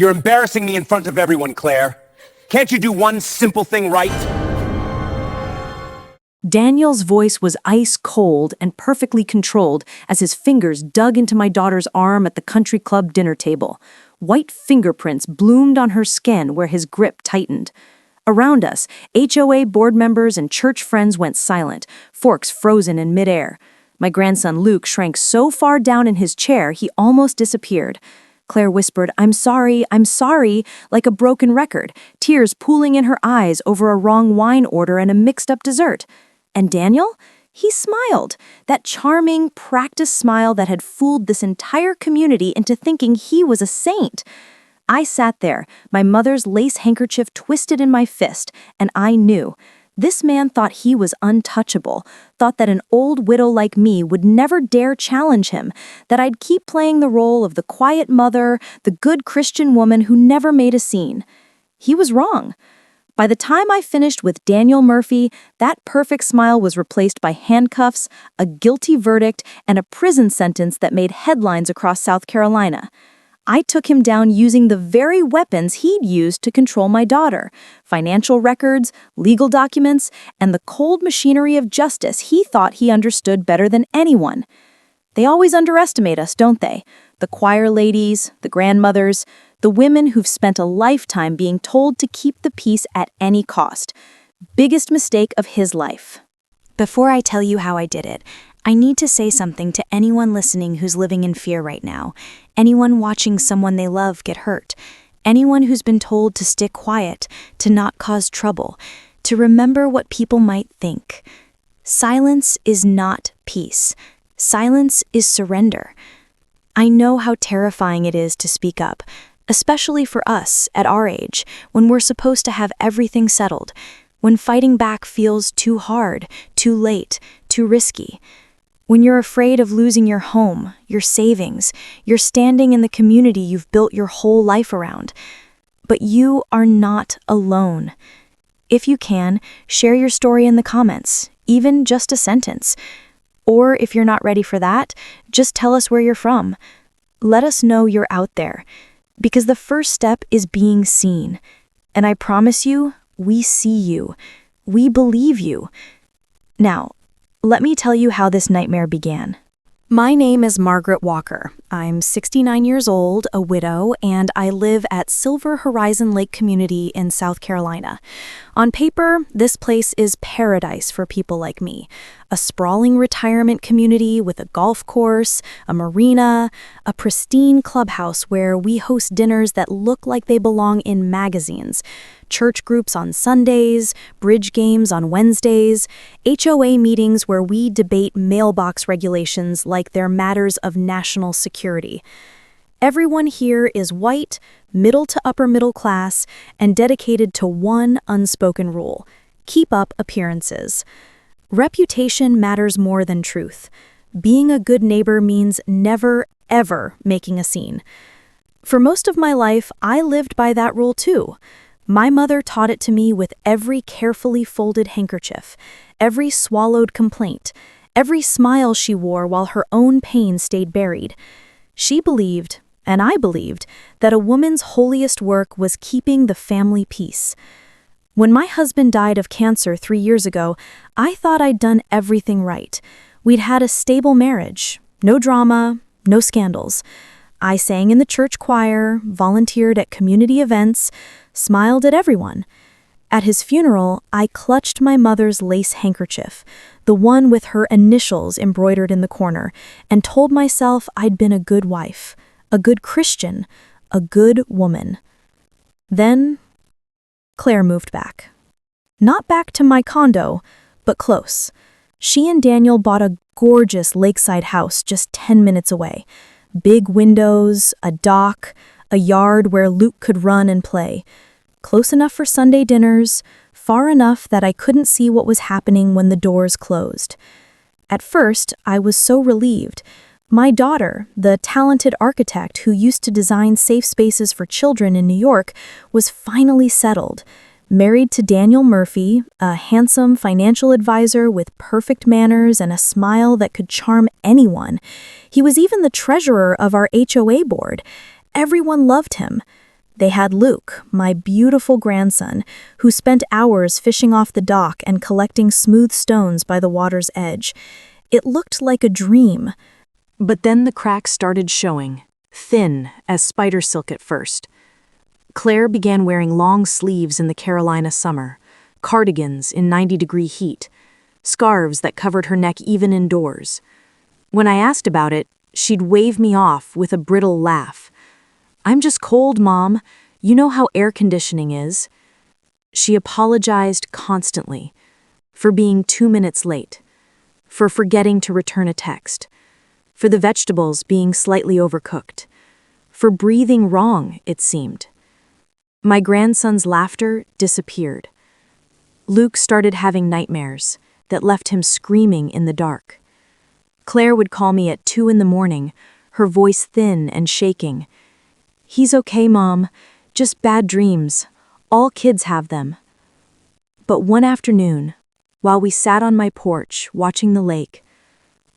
You're embarrassing me in front of everyone, Claire. Can't you do one simple thing right? Daniel's voice was ice cold and perfectly controlled as his fingers dug into my daughter's arm at the country club dinner table. White fingerprints bloomed on her skin where his grip tightened. Around us, HOA board members and church friends went silent, forks frozen in midair. My grandson Luke shrank so far down in his chair he almost disappeared. Claire whispered, I'm sorry," like a broken record, tears pooling in her eyes over a wrong wine order and a mixed-up dessert. And Daniel? He smiled, that charming, practiced smile that had fooled this entire community into thinking he was a saint. I sat there, my mother's lace handkerchief twisted in my fist, and I knew. This man thought he was untouchable, thought that an old widow like me would never dare challenge him, that I'd keep playing the role of the quiet mother, the good Christian woman who never made a scene. He was wrong. By the time I finished with Daniel Murphy, that perfect smile was replaced by handcuffs, a guilty verdict, and a prison sentence that made headlines across South Carolina. I took him down using the very weapons he'd used to control my daughter: financial records, legal documents, and the cold machinery of justice he thought he understood better than anyone. They always underestimate us, don't they? The choir ladies, the grandmothers, the women who've spent a lifetime being told to keep the peace at any cost. Biggest mistake of his life. Before I tell you how I did it, I need to say something to anyone listening who's living in fear right now, anyone watching someone they love get hurt, anyone who's been told to stick quiet, to not cause trouble, to remember what people might think. Silence is not peace. Silence is surrender. I know how terrifying it is to speak up, especially for us at our age, when we're supposed to have everything settled, when fighting back feels too hard, too late, too risky. When you're afraid of losing your home, your savings, your standing in the community you've built your whole life around. But you are not alone. If you can, share your story in the comments, even just a sentence. Or if you're not ready for that, just tell us where you're from. Let us know you're out there. Because the first step is being seen. And I promise you, we see you. We believe you. Now, let me tell you how this nightmare began. My name is Margaret Walker. I'm 69 years old, a widow, and I live at Silver Horizon Lake Community in South Carolina. On paper, this place is paradise for people like me. A sprawling retirement community with a golf course, a marina, a pristine clubhouse where we host dinners that look like they belong in magazines, church groups on Sundays, bridge games on Wednesdays, HOA meetings where we debate mailbox regulations like they're matters of national security. Everyone here is white, middle to upper middle class, and dedicated to one unspoken rule: keep up appearances. Reputation matters more than truth. Being a good neighbor means never, ever making a scene. For most of my life, I lived by that rule too. My mother taught it to me with every carefully folded handkerchief, every swallowed complaint, every smile she wore while her own pain stayed buried. She believed, and I believed, that a woman's holiest work was keeping the family peace. When my husband died of cancer 3 years ago, I thought I'd done everything right. We'd had a stable marriage, no drama, no scandals. I sang in the church choir, volunteered at community events, smiled at everyone. At his funeral, I clutched my mother's lace handkerchief, the one with her initials embroidered in the corner, and told myself I'd been a good wife, a good Christian, a good woman. Then Claire moved back. Not back to my condo, but close. She and Daniel bought a gorgeous lakeside house just 10 minutes away. Big windows, a dock, a yard where Luke could run and play. Close enough for Sunday dinners, far enough that I couldn't see what was happening when the doors closed. At first, I was so relieved. My daughter, the talented architect who used to design safe spaces for children in New York, was finally settled. Married to Daniel Murphy, a handsome financial advisor with perfect manners and a smile that could charm anyone. He was even the treasurer of our HOA board. Everyone loved him. They had Luke, my beautiful grandson, who spent hours fishing off the dock and collecting smooth stones by the water's edge. It looked like a dream. But then the cracks started showing, thin as spider silk at first. Claire began wearing long sleeves in the Carolina summer, cardigans in 90-degree heat, scarves that covered her neck even indoors. When I asked about it, she'd wave me off with a brittle laugh. "I'm just cold, Mom. You know how air conditioning is." She apologized constantly for being 2 minutes late, for forgetting to return a text, for the vegetables being slightly overcooked, for breathing wrong, it seemed. My grandson's laughter disappeared. Luke started having nightmares that left him screaming in the dark. Claire would call me at 2 in the morning, her voice thin and shaking. "He's okay, Mom. Just bad dreams. All kids have them." But one afternoon, while we sat on my porch watching the lake,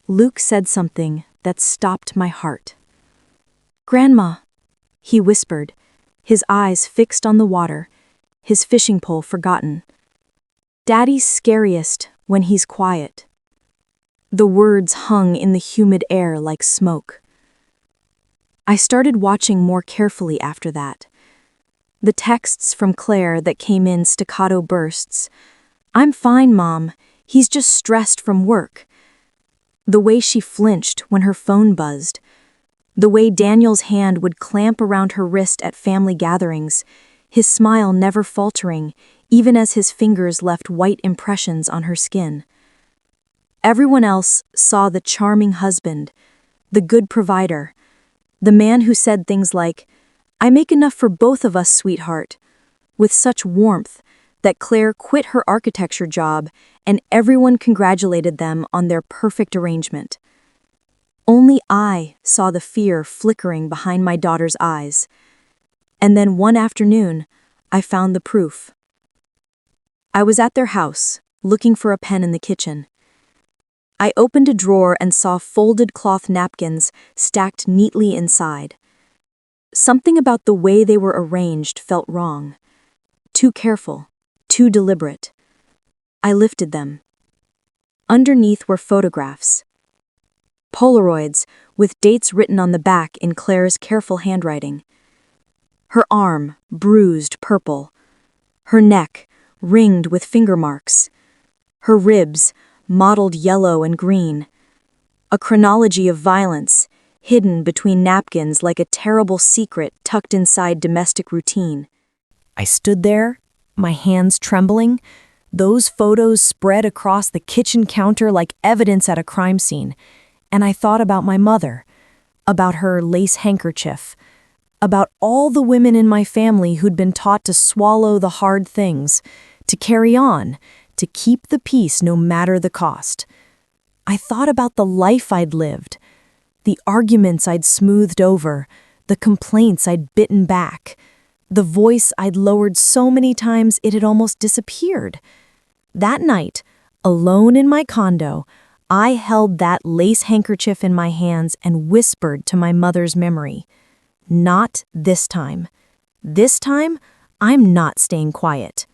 Luke said something that stopped my heart. "Grandma," he whispered, his eyes fixed on the water, his fishing pole forgotten. "Daddy's scariest when he's quiet." The words hung in the humid air like smoke. I started watching more carefully after that. The texts from Claire that came in staccato bursts. "I'm fine, Mom. He's just stressed from work." The way she flinched when her phone buzzed. The way Daniel's hand would clamp around her wrist at family gatherings, his smile never faltering, even as his fingers left white impressions on her skin. Everyone else saw the charming husband, the good provider, the man who said things like, "I make enough for both of us, sweetheart," with such warmth that Claire quit her architecture job and everyone congratulated them on their perfect arrangement. Only I saw the fear flickering behind my daughter's eyes. And then one afternoon, I found the proof. I was at their house, looking for a pen in the kitchen. I opened a drawer and saw folded cloth napkins stacked neatly inside. Something about the way they were arranged felt wrong. Too careful, too deliberate. I lifted them. Underneath were photographs. Polaroids with dates written on the back in Claire's careful handwriting. Her arm, bruised purple. Her neck, ringed with finger marks. Her ribs, mottled yellow and green. A chronology of violence, hidden between napkins like a terrible secret tucked inside domestic routine. I stood there, my hands trembling, those photos spread across the kitchen counter like evidence at a crime scene, and I thought about my mother, about her lace handkerchief, about all the women in my family who'd been taught to swallow the hard things, to carry on, to keep the peace no matter the cost. I thought about the life I'd lived, the arguments I'd smoothed over, the complaints I'd bitten back, the voice I'd lowered so many times it had almost disappeared. That night, alone in my condo, I held that lace handkerchief in my hands and whispered to my mother's memory, "Not this time. This time, I'm not staying quiet."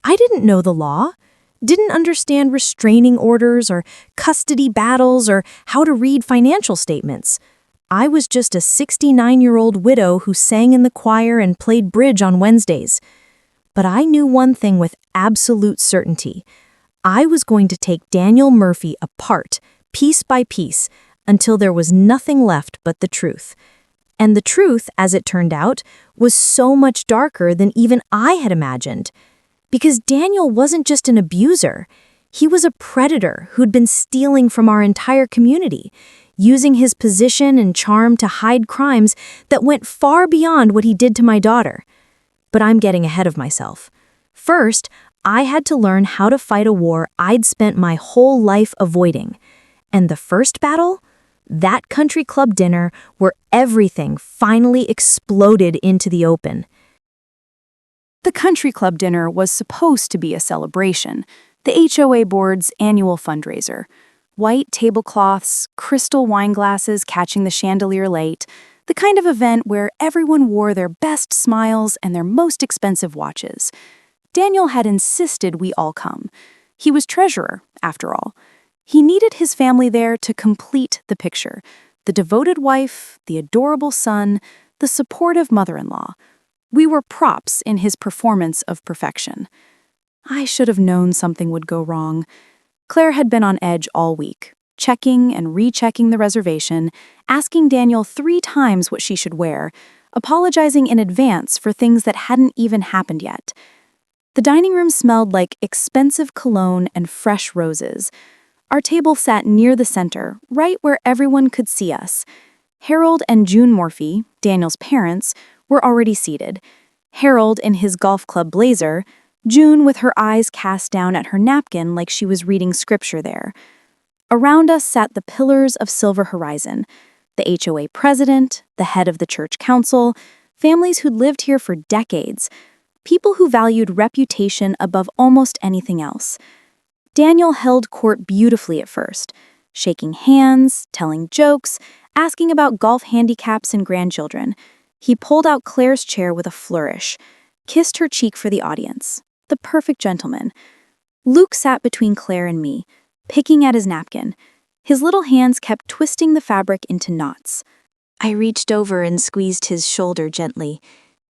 I didn't know the law, didn't understand restraining orders or custody battles or how to read financial statements. I was just a 69-year-old widow who sang in the choir and played bridge on Wednesdays. But I knew one thing with absolute certainty. I was going to take Daniel Murphy apart, piece by piece, until there was nothing left but the truth. And the truth, as it turned out, was so much darker than even I had imagined. Because Daniel wasn't just an abuser. He was a predator who'd been stealing from our entire community, using his position and charm to hide crimes that went far beyond what he did to my daughter. But I'm getting ahead of myself. First, I had to learn how to fight a war I'd spent my whole life avoiding. And the first battle? That country club dinner where everything finally exploded into the open. The country club dinner was supposed to be a celebration, the HOA board's annual fundraiser. White tablecloths, crystal wine glasses catching the chandelier light, The kind of event where everyone wore their best smiles and their most expensive watches. Daniel had insisted we all come. He was treasurer, after all. He needed his family there to complete the picture. The devoted wife, the adorable son, the supportive mother-in-law. We were props in his performance of perfection. I should have known something would go wrong. Claire had been on edge all week, checking and rechecking the reservation, asking Daniel 3 times what she should wear, apologizing in advance for things that hadn't even happened yet. The dining room smelled like expensive cologne and fresh roses. Our table sat near the center, right where everyone could see us. Harold and June Morphy, Daniel's parents, were already seated. Harold in his golf club blazer, June with her eyes cast down at her napkin like she was reading scripture there. Around us sat the pillars of Silver Horizon, the HOA president, the head of the church council, families who'd lived here for decades, people who valued reputation above almost anything else. Daniel held court beautifully at first, shaking hands, telling jokes, asking about golf handicaps and grandchildren. He pulled out Claire's chair with a flourish, kissed her cheek for the audience. The perfect gentleman. Luke sat between Claire and me, picking at his napkin. His little hands kept twisting the fabric into knots. I reached over and squeezed his shoulder gently.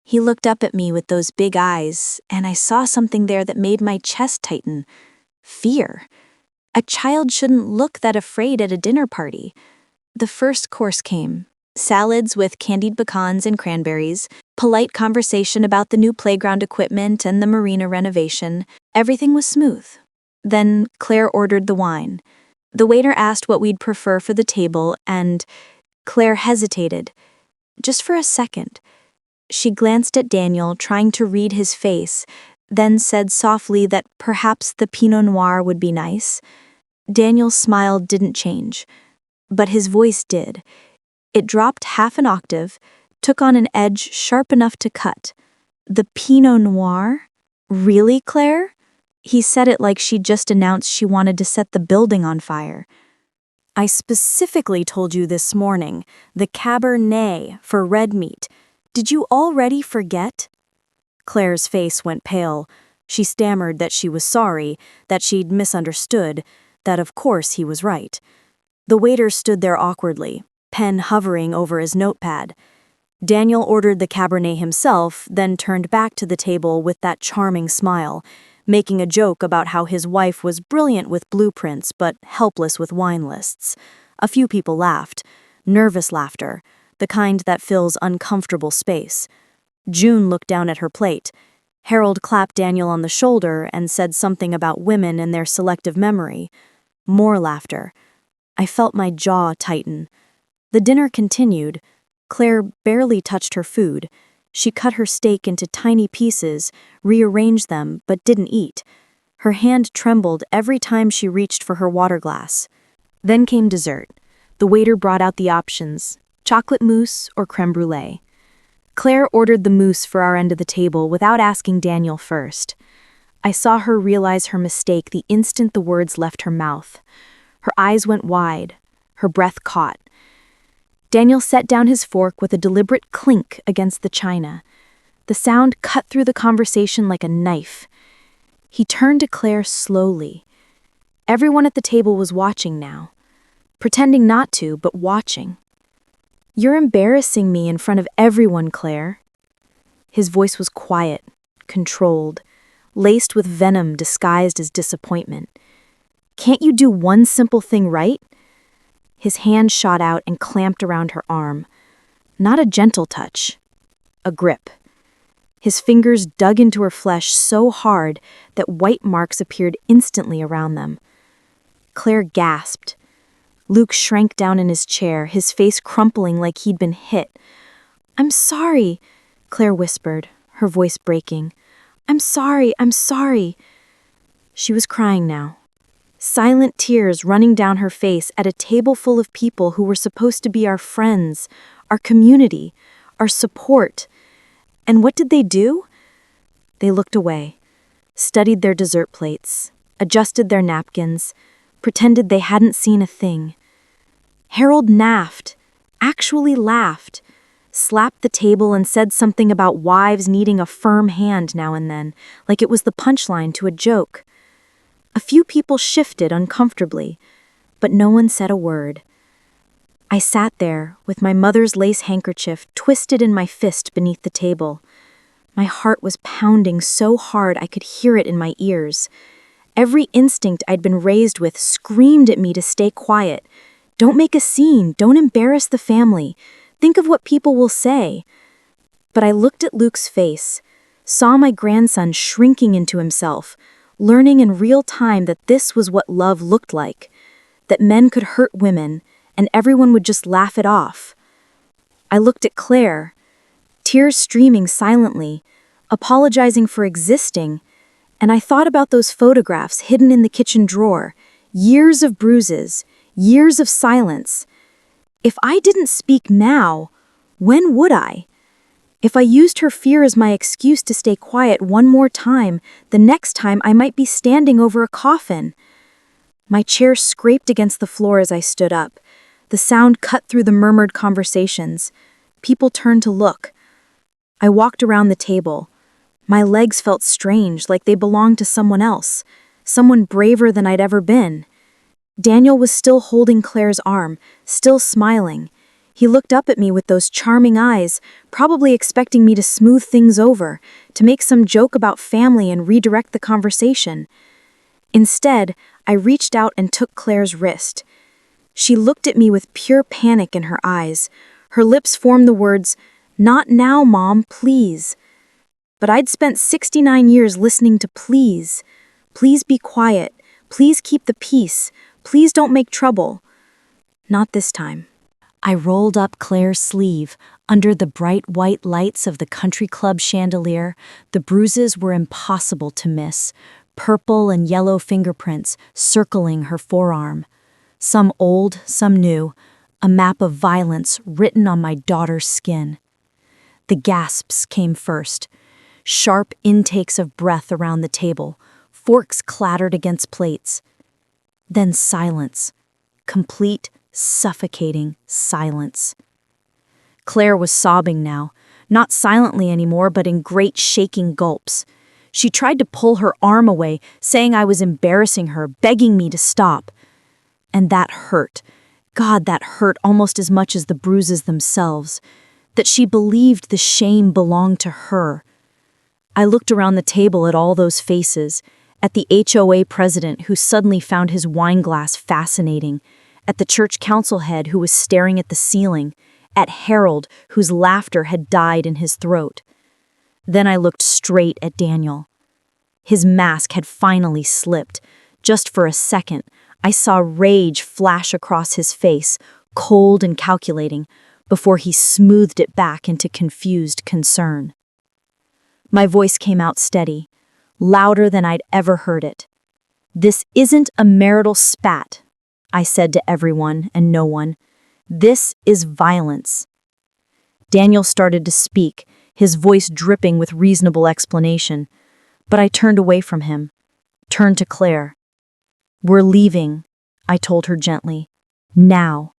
He looked up at me with those big eyes, and I saw something there that made my chest tighten. Fear. A child shouldn't look that afraid at a dinner party. The first course came. Salads with candied pecans and cranberries, polite conversation about the new playground equipment and the marina renovation. Everything was smooth. Then Claire ordered the wine. The waiter asked what we'd prefer for the table, and Claire hesitated. Just for a second. She glanced at Daniel, trying to read his face, then said softly that perhaps the Pinot Noir would be nice. Daniel's smile didn't change, but his voice did. It dropped half an octave, took on an edge sharp enough to cut. The Pinot Noir? Really, Claire? He said it like she'd just announced she wanted to set the building on fire. I specifically told you this morning, the Cabernet for red meat. Did you already forget? Claire's face went pale. She stammered that she was sorry, that she'd misunderstood, that of course he was right. The waiter stood there awkwardly, pen hovering over his notepad. Daniel ordered the Cabernet himself, then turned back to the table with that charming smile, making a joke about how his wife was brilliant with blueprints but helpless with wine lists. A few people laughed, nervous laughter, the kind that fills uncomfortable space. June looked down at her plate. Harold clapped Daniel on the shoulder and said something about women and their selective memory. More laughter. I felt my jaw tighten. The dinner continued. Claire barely touched her food. She cut her steak into tiny pieces, rearranged them, but didn't eat. Her hand trembled every time she reached for her water glass. Then came dessert. The waiter brought out the options, chocolate mousse or crème brûlée. Claire ordered the mousse for our end of the table without asking Daniel first. I saw her realize her mistake the instant the words left her mouth. Her eyes went wide, her breath caught. Daniel set down his fork with a deliberate clink against the china. The sound cut through the conversation like a knife. He turned to Claire slowly. Everyone at the table was watching now. Pretending not to, but watching. "You're embarrassing me in front of everyone, Claire." His voice was quiet, controlled, laced with venom disguised as disappointment. "Can't you do one simple thing right?" His hand shot out and clamped around her arm. Not a gentle touch, a grip. His fingers dug into her flesh so hard that white marks appeared instantly around them. Claire gasped. Luke shrank down in his chair, his face crumpling like he'd been hit. "I'm sorry," Claire whispered, her voice breaking. I'm sorry." She was crying now. Silent tears running down her face at a table full of people who were supposed to be our friends, our community, our support. And what did they do? They looked away, studied their dessert plates, adjusted their napkins, pretended they hadn't seen a thing. Harold naffed, actually laughed. slapped the table and said something about wives needing a firm hand now and then, like it was the punchline to a joke. A few people shifted uncomfortably, but no one said a word. I sat there with my mother's lace handkerchief twisted in my fist beneath the table. My heart was pounding so hard I could hear it in my ears. Every instinct I'd been raised with screamed at me to stay quiet. Don't make a scene, don't embarrass the family. Think of what people will say. But I looked at Luke's face, saw my grandson shrinking into himself, learning in real time that this was what love looked like, that men could hurt women, and everyone would just laugh it off. I looked at Claire, tears streaming silently, apologizing for existing, and I thought about those photographs hidden in the kitchen drawer, years of bruises, years of silence. If I didn't speak now, when would I? If I used her fear as my excuse to stay quiet one more time, the next time I might be standing over a coffin. My chair scraped against the floor as I stood up. The sound cut through the murmured conversations. People turned to look. I walked around the table. My legs felt strange, like they belonged to someone else, someone braver than I'd ever been. Daniel was still holding Claire's arm, still smiling. He looked up at me with those charming eyes, probably expecting me to smooth things over, to make some joke about family and redirect the conversation. Instead, I reached out and took Claire's wrist. She looked at me with pure panic in her eyes. Her lips formed the words, "Not now, Mom, please." But I'd spent 69 years listening to please. Please be quiet. Please keep the peace. Please don't make trouble. Not this time. I rolled up Claire's sleeve. Under the bright white lights of the country club chandelier, the bruises were impossible to miss, purple and yellow fingerprints circling her forearm. Some old, some new, a map of violence written on my daughter's skin. The gasps came first. Sharp intakes of breath around the table, forks clattered against plates. Then silence. Complete, suffocating silence. Claire was sobbing now, not silently anymore, but in great shaking gulps. She tried to pull her arm away, saying I was embarrassing her, begging me to stop. And that hurt. God, that hurt almost as much as the bruises themselves. That she believed the shame belonged to her. I looked around the table at all those faces, at the HOA president who suddenly found his wine glass fascinating, at the church council head who was staring at the ceiling, at Harold whose laughter had died in his throat. Then I looked straight at Daniel. His mask had finally slipped. Just for a second, I saw rage flash across his face, cold and calculating, before he smoothed it back into confused concern. My voice came out steady, louder than I'd ever heard it. "This isn't a marital spat," I said to everyone and no one. "This is violence." Daniel started to speak, his voice dripping with reasonable explanation, but I turned away from him, turned to Claire. "We're leaving," I told her gently. "Now."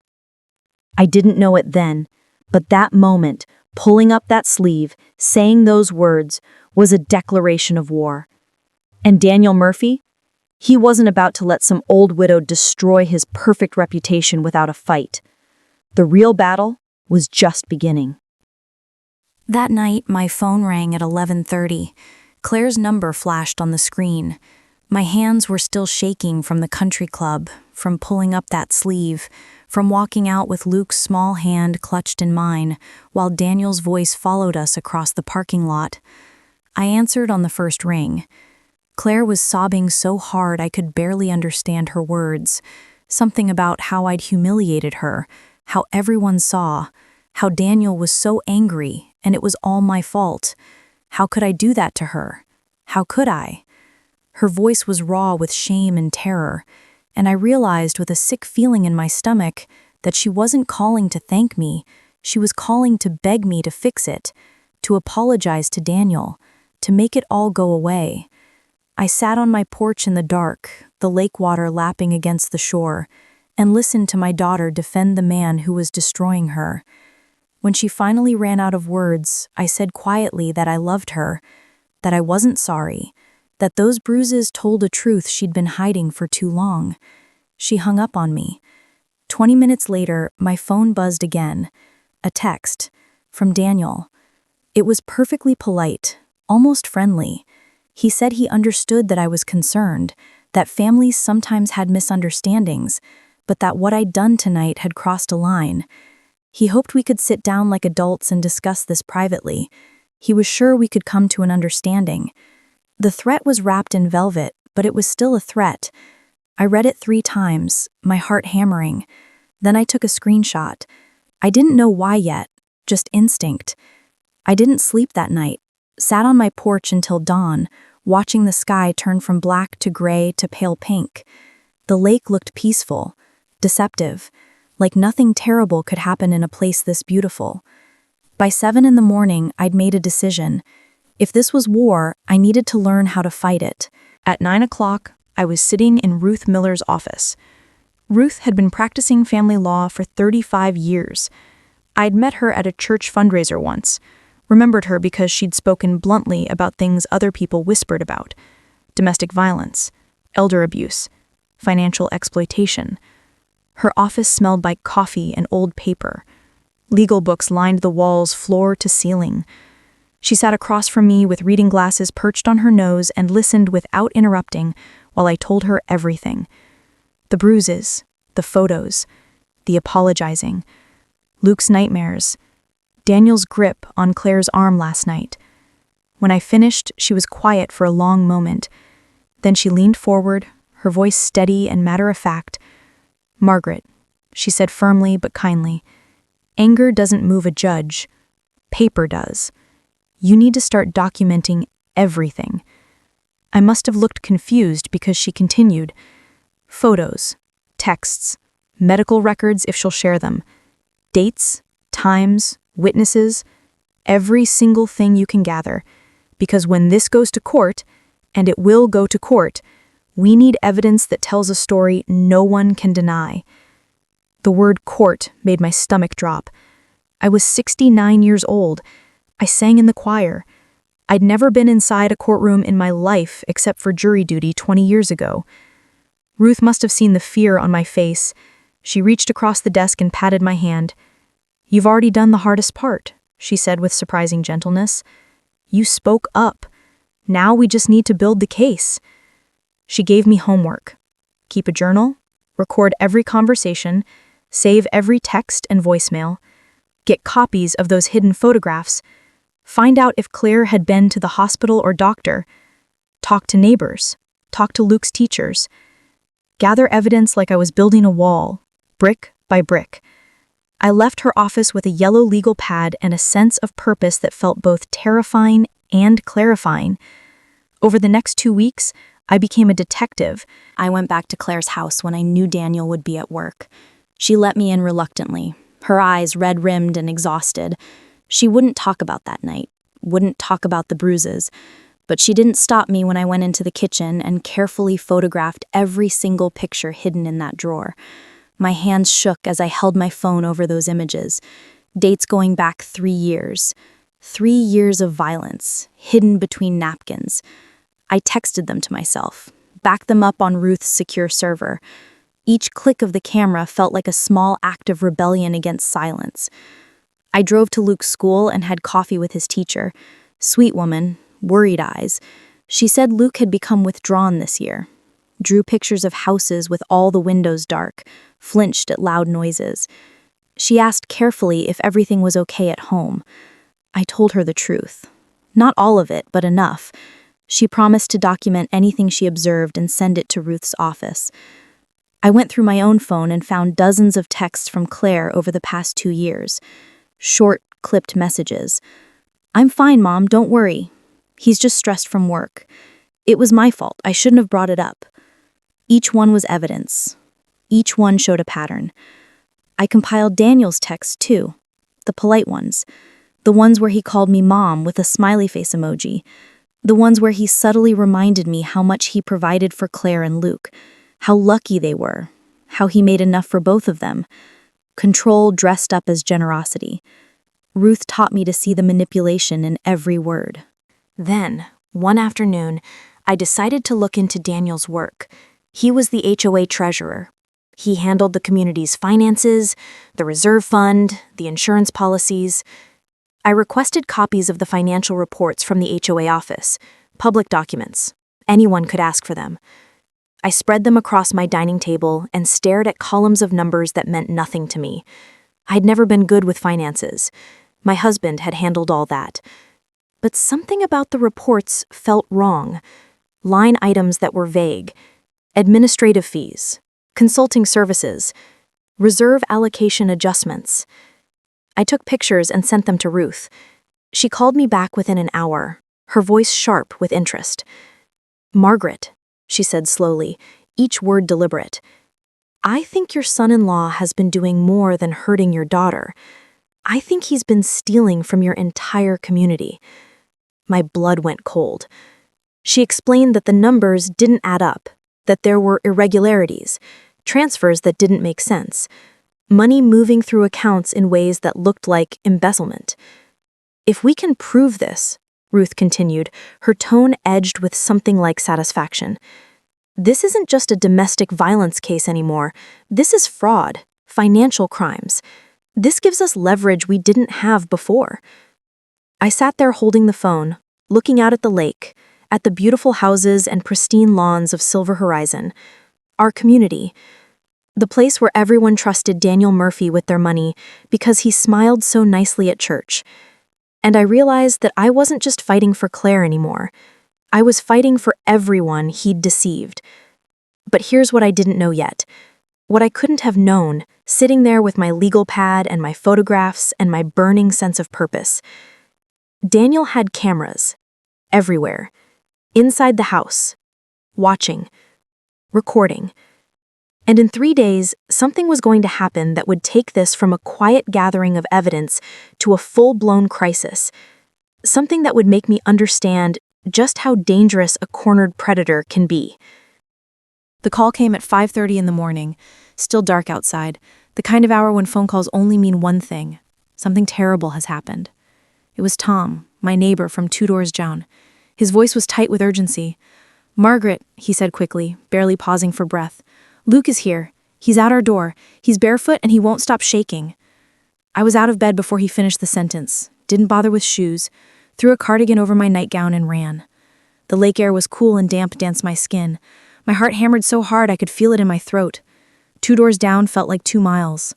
I didn't know it then, but that moment, pulling up that sleeve, saying those words, was a declaration of war. And Daniel Murphy? He wasn't about to let some old widow destroy his perfect reputation without a fight. The real battle was just beginning. That night, my phone rang at 11:30. Claire's number flashed on the screen. My hands were still shaking from the country club, from pulling up that sleeve, from walking out with Luke's small hand clutched in mine, while Daniel's voice followed us across the parking lot. I answered on the first ring. Claire was sobbing so hard I could barely understand her words. Something about how I'd humiliated her, how everyone saw, how Daniel was so angry, and it was all my fault. How could I do that to her? How could I? Her voice was raw with shame and terror, and I realized with a sick feeling in my stomach that she wasn't calling to thank me, she was calling to beg me to fix it, to apologize to Daniel, to make it all go away. I sat on my porch in the dark, the lake water lapping against the shore, and listened to my daughter defend the man who was destroying her. When she finally ran out of words, I said quietly that I loved her, that I wasn't sorry, that those bruises told a truth she'd been hiding for too long. She hung up on me. 20 minutes later, my phone buzzed again. A text from Daniel. It was perfectly polite, almost friendly. He said he understood that I was concerned, that families sometimes had misunderstandings, but that what I'd done tonight had crossed a line. He hoped we could sit down like adults and discuss this privately. He was sure we could come to an understanding. The threat was wrapped in velvet, but it was still a threat. I read it 3 times, my heart hammering. Then I took a screenshot. I didn't know why yet, just instinct. I didn't sleep that night, sat on my porch until dawn, watching the sky turn from black to gray to pale pink. The lake looked peaceful, deceptive, like nothing terrible could happen in a place this beautiful. By 7 in the morning, I'd made a decision. If this was war, I needed to learn how to fight it. At 9 o'clock, I was sitting in Ruth Miller's office. Ruth had been practicing family law for 35 years. I'd met her at a church fundraiser once, remembered her because she'd spoken bluntly about things other people whispered about: domestic violence, elder abuse, financial exploitation. Her office smelled like coffee and old paper. Legal books lined the walls floor to ceiling. She sat across from me with reading glasses perched on her nose and listened without interrupting while I told her everything. The bruises, the photos, the apologizing, Luke's nightmares, Daniel's grip on Claire's arm last night. When I finished, she was quiet for a long moment. Then she leaned forward, her voice steady and matter-of-fact. "Margaret," she said firmly but kindly, "anger doesn't move a judge. Paper does. You need to start documenting everything." I must have looked confused because she continued. "Photos, texts, medical records if she'll share them, dates, times, witnesses, every single thing you can gather. Because when this goes to court, and it will go to court, we need evidence that tells a story no one can deny." The word court made my stomach drop. I was 69 years old. I sang in the choir. I'd never been inside a courtroom in my life except for jury duty 20 years ago. Ruth must have seen the fear on my face. She reached across the desk and patted my hand. "You've already done the hardest part," she said with surprising gentleness. "You spoke up. Now we just need to build the case." She gave me homework. Keep a journal, record every conversation, save every text and voicemail, get copies of those hidden photographs, find out if Claire had been to the hospital or doctor, talk to neighbors, talk to Luke's teachers, gather evidence like I was building a wall, brick by brick. I left her office with a yellow legal pad and a sense of purpose that felt both terrifying and clarifying. Over the next 2 weeks, I became a detective. I went back to Claire's house when I knew Daniel would be at work. She let me in reluctantly, her eyes red-rimmed and exhausted. She wouldn't talk about that night, wouldn't talk about the bruises, but she didn't stop me when I went into the kitchen and carefully photographed every single picture hidden in that drawer. My hands shook as I held my phone over those images, dates going back 3 years. 3 years of violence, hidden between napkins. I texted them to myself, backed them up on Ruth's secure server. Each click of the camera felt like a small act of rebellion against silence. I drove to Luke's school and had coffee with his teacher. Sweet woman, worried eyes. She said Luke had become withdrawn this year. Drew pictures of houses with all the windows dark, flinched at loud noises. She asked carefully if everything was okay at home. I told her the truth. Not all of it, but enough. She promised to document anything she observed and send it to Ruth's office. I went through my own phone and found dozens of texts from Claire over the past 2 years. Short, clipped messages. "I'm fine, Mom, don't worry. He's just stressed from work. It was my fault, I shouldn't have brought it up." Each one was evidence. Each one showed a pattern. I compiled Daniel's texts too, the polite ones. The ones where he called me Mom with a smiley face emoji. The ones where he subtly reminded me how much he provided for Claire and Luke, how lucky they were, how he made enough for both of them. Control dressed up as generosity. Ruth taught me to see the manipulation in every word. Then, one afternoon, I decided to look into Daniel's work. He was the HOA treasurer. He handled the community's finances, the reserve fund, the insurance policies. I requested copies of the financial reports from the HOA office, public documents. Anyone could ask for them. I spread them across my dining table and stared at columns of numbers that meant nothing to me. I'd never been good with finances. My husband had handled all that. But something about the reports felt wrong. Line items that were vague. Administrative fees, consulting services, reserve allocation adjustments. I took pictures and sent them to Ruth. She called me back within an hour, her voice sharp with interest. "Margaret," she said slowly, each word deliberate, "I think your son-in-law has been doing more than hurting your daughter. I think he's been stealing from your entire community." My blood went cold. She explained that the numbers didn't add up, that there were irregularities, transfers that didn't make sense, money moving through accounts in ways that looked like embezzlement. "If we can prove this," Ruth continued, her tone edged with something like satisfaction, "this isn't just a domestic violence case anymore. This is fraud, financial crimes. This gives us leverage we didn't have before." I sat there holding the phone, looking out at the lake, at the beautiful houses and pristine lawns of Silver Horizon. Our community. The place where everyone trusted Daniel Murphy with their money because he smiled so nicely at church. And I realized that I wasn't just fighting for Claire anymore. I was fighting for everyone he'd deceived. But here's what I didn't know yet. What I couldn't have known, sitting there with my legal pad and my photographs and my burning sense of purpose. Daniel had cameras. Everywhere. Inside the house. Watching. Recording. And in 3 days, something was going to happen that would take this from a quiet gathering of evidence to a full-blown crisis. Something that would make me understand just how dangerous a cornered predator can be. The call came at 5:30 in the morning, still dark outside, the kind of hour when phone calls only mean one thing. Something terrible has happened. It was Tom, my neighbor from 2 doors down. His voice was tight with urgency. "Margaret," he said quickly, barely pausing for breath. "Luke is here. He's at our door. He's barefoot and he won't stop shaking." I was out of bed before he finished the sentence, didn't bother with shoes, threw a cardigan over my nightgown and ran. The lake air was cool and damp against my skin. My heart hammered so hard I could feel it in my throat. 2 doors down felt like 2 miles.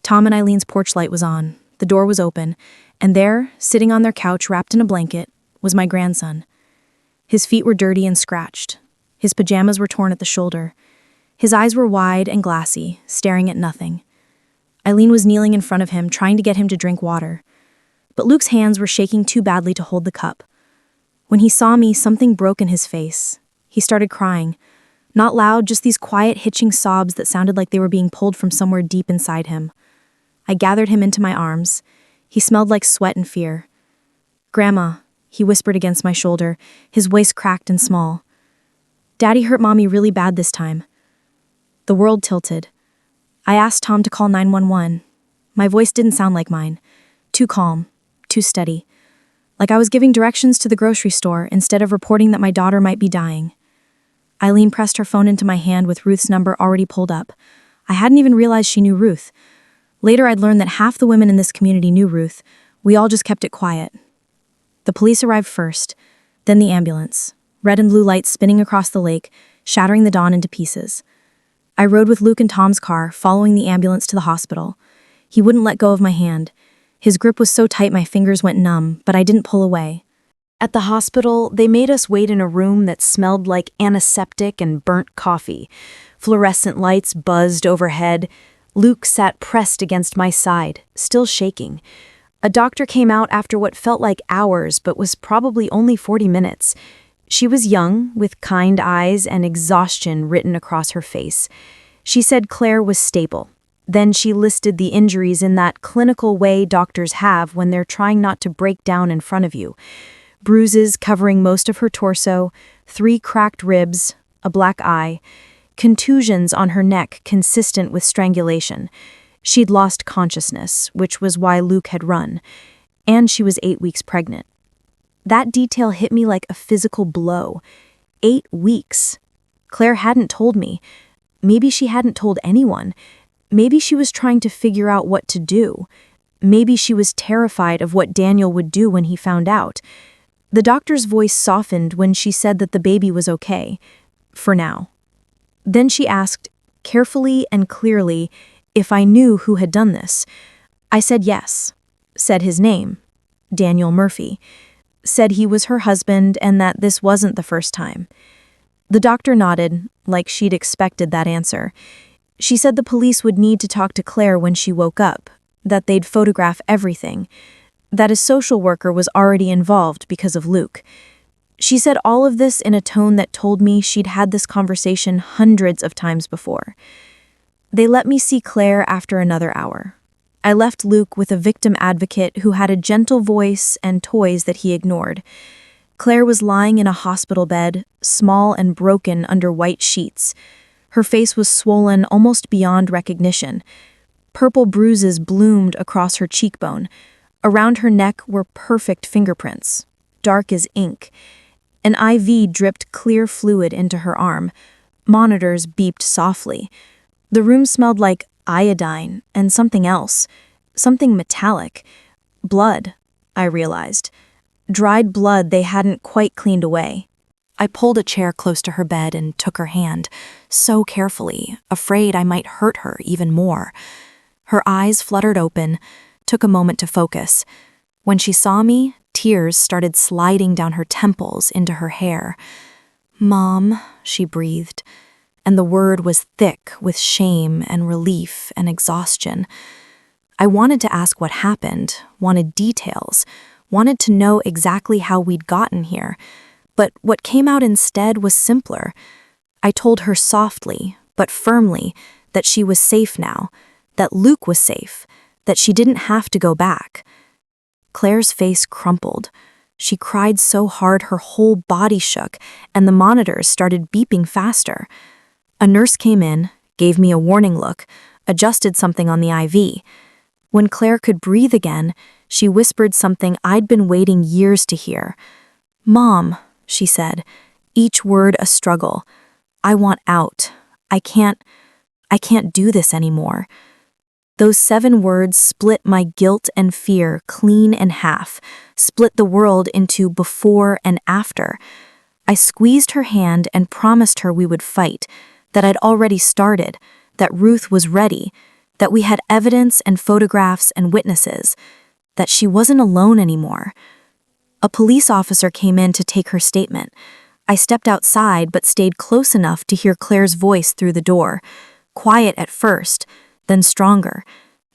Tom and Eileen's porch light was on, the door was open, and there, sitting on their couch wrapped in a blanket, was my grandson. His feet were dirty and scratched. His pajamas were torn at the shoulder. His eyes were wide and glassy, staring at nothing. Eileen was kneeling in front of him, trying to get him to drink water. But Luke's hands were shaking too badly to hold the cup. When he saw me, something broke in his face. He started crying. Not loud, just these quiet, hitching sobs that sounded like they were being pulled from somewhere deep inside him. I gathered him into my arms. He smelled like sweat and fear. "Grandma," he whispered against my shoulder, his voice cracked and small. "Daddy hurt Mommy really bad this time." The world tilted. I asked Tom to call 911. My voice didn't sound like mine. Too calm, too steady. Like I was giving directions to the grocery store instead of reporting that my daughter might be dying. Eileen pressed her phone into my hand with Ruth's number already pulled up. I hadn't even realized she knew Ruth. Later I'd learned that half the women in this community knew Ruth. We all just kept it quiet. The police arrived first, then the ambulance. Red and blue lights spinning across the lake, shattering the dawn into pieces. I rode with Luke in Tom's car, following the ambulance to the hospital. He wouldn't let go of my hand. His grip was so tight my fingers went numb, but I didn't pull away. At the hospital, they made us wait in a room that smelled like antiseptic and burnt coffee. Fluorescent lights buzzed overhead. Luke sat pressed against my side, still shaking. A doctor came out after what felt like hours, but was probably only 40 minutes. She was young, with kind eyes and exhaustion written across her face. She said Claire was stable. Then she listed the injuries in that clinical way doctors have when they're trying not to break down in front of you. Bruises covering most of her torso, 3 cracked ribs, a black eye, contusions on her neck consistent with strangulation. She'd lost consciousness, which was why Luke had run, and she was 8 weeks pregnant. That detail hit me like a physical blow. 8 weeks. Claire hadn't told me. Maybe she hadn't told anyone. Maybe she was trying to figure out what to do. Maybe she was terrified of what Daniel would do when he found out. The doctor's voice softened when she said that the baby was okay. For now. Then she asked, carefully and clearly, if I knew who had done this. I said yes. Said his name. Daniel Murphy. Said he was her husband and that this wasn't the first time. The doctor nodded, like she'd expected that answer. She said the police would need to talk to Claire when she woke up, that they'd photograph everything, that a social worker was already involved because of Luke. She said all of this in a tone that told me she'd had this conversation hundreds of times before. They let me see Claire after another hour. I left Luke with a victim advocate who had a gentle voice and toys that he ignored. Claire was lying in a hospital bed, small and broken under white sheets. Her face was swollen almost beyond recognition. Purple bruises bloomed across her cheekbone. Around her neck were perfect fingerprints, dark as ink. An IV dripped clear fluid into her arm. Monitors beeped softly. The room smelled like iodine and something else, something metallic. Blood, I realized. Dried blood they hadn't quite cleaned away. I pulled a chair close to her bed and took her hand, so carefully, afraid I might hurt her even more. Her eyes fluttered open, took a moment to focus. When she saw me, tears started sliding down her temples into her hair. "Mom," she breathed, and the word was thick with shame and relief and exhaustion. I wanted to ask what happened, wanted details, wanted to know exactly how we'd gotten here, but what came out instead was simpler. I told her softly, but firmly, that she was safe now, that Luke was safe, that she didn't have to go back. Claire's face crumpled. She cried so hard her whole body shook, and the monitors started beeping faster. A nurse came in, gave me a warning look, adjusted something on the IV. When Claire could breathe again, she whispered something I'd been waiting years to hear. "Mom," she said, each word a struggle. "I want out. I can't do this anymore." Those 7 words split my guilt and fear clean in half, split the world into before and after. I squeezed her hand and promised her we would fight, that I'd already started, that Ruth was ready, that we had evidence and photographs and witnesses, that she wasn't alone anymore. A police officer came in to take her statement. I stepped outside but stayed close enough to hear Claire's voice through the door, quiet at first, then stronger,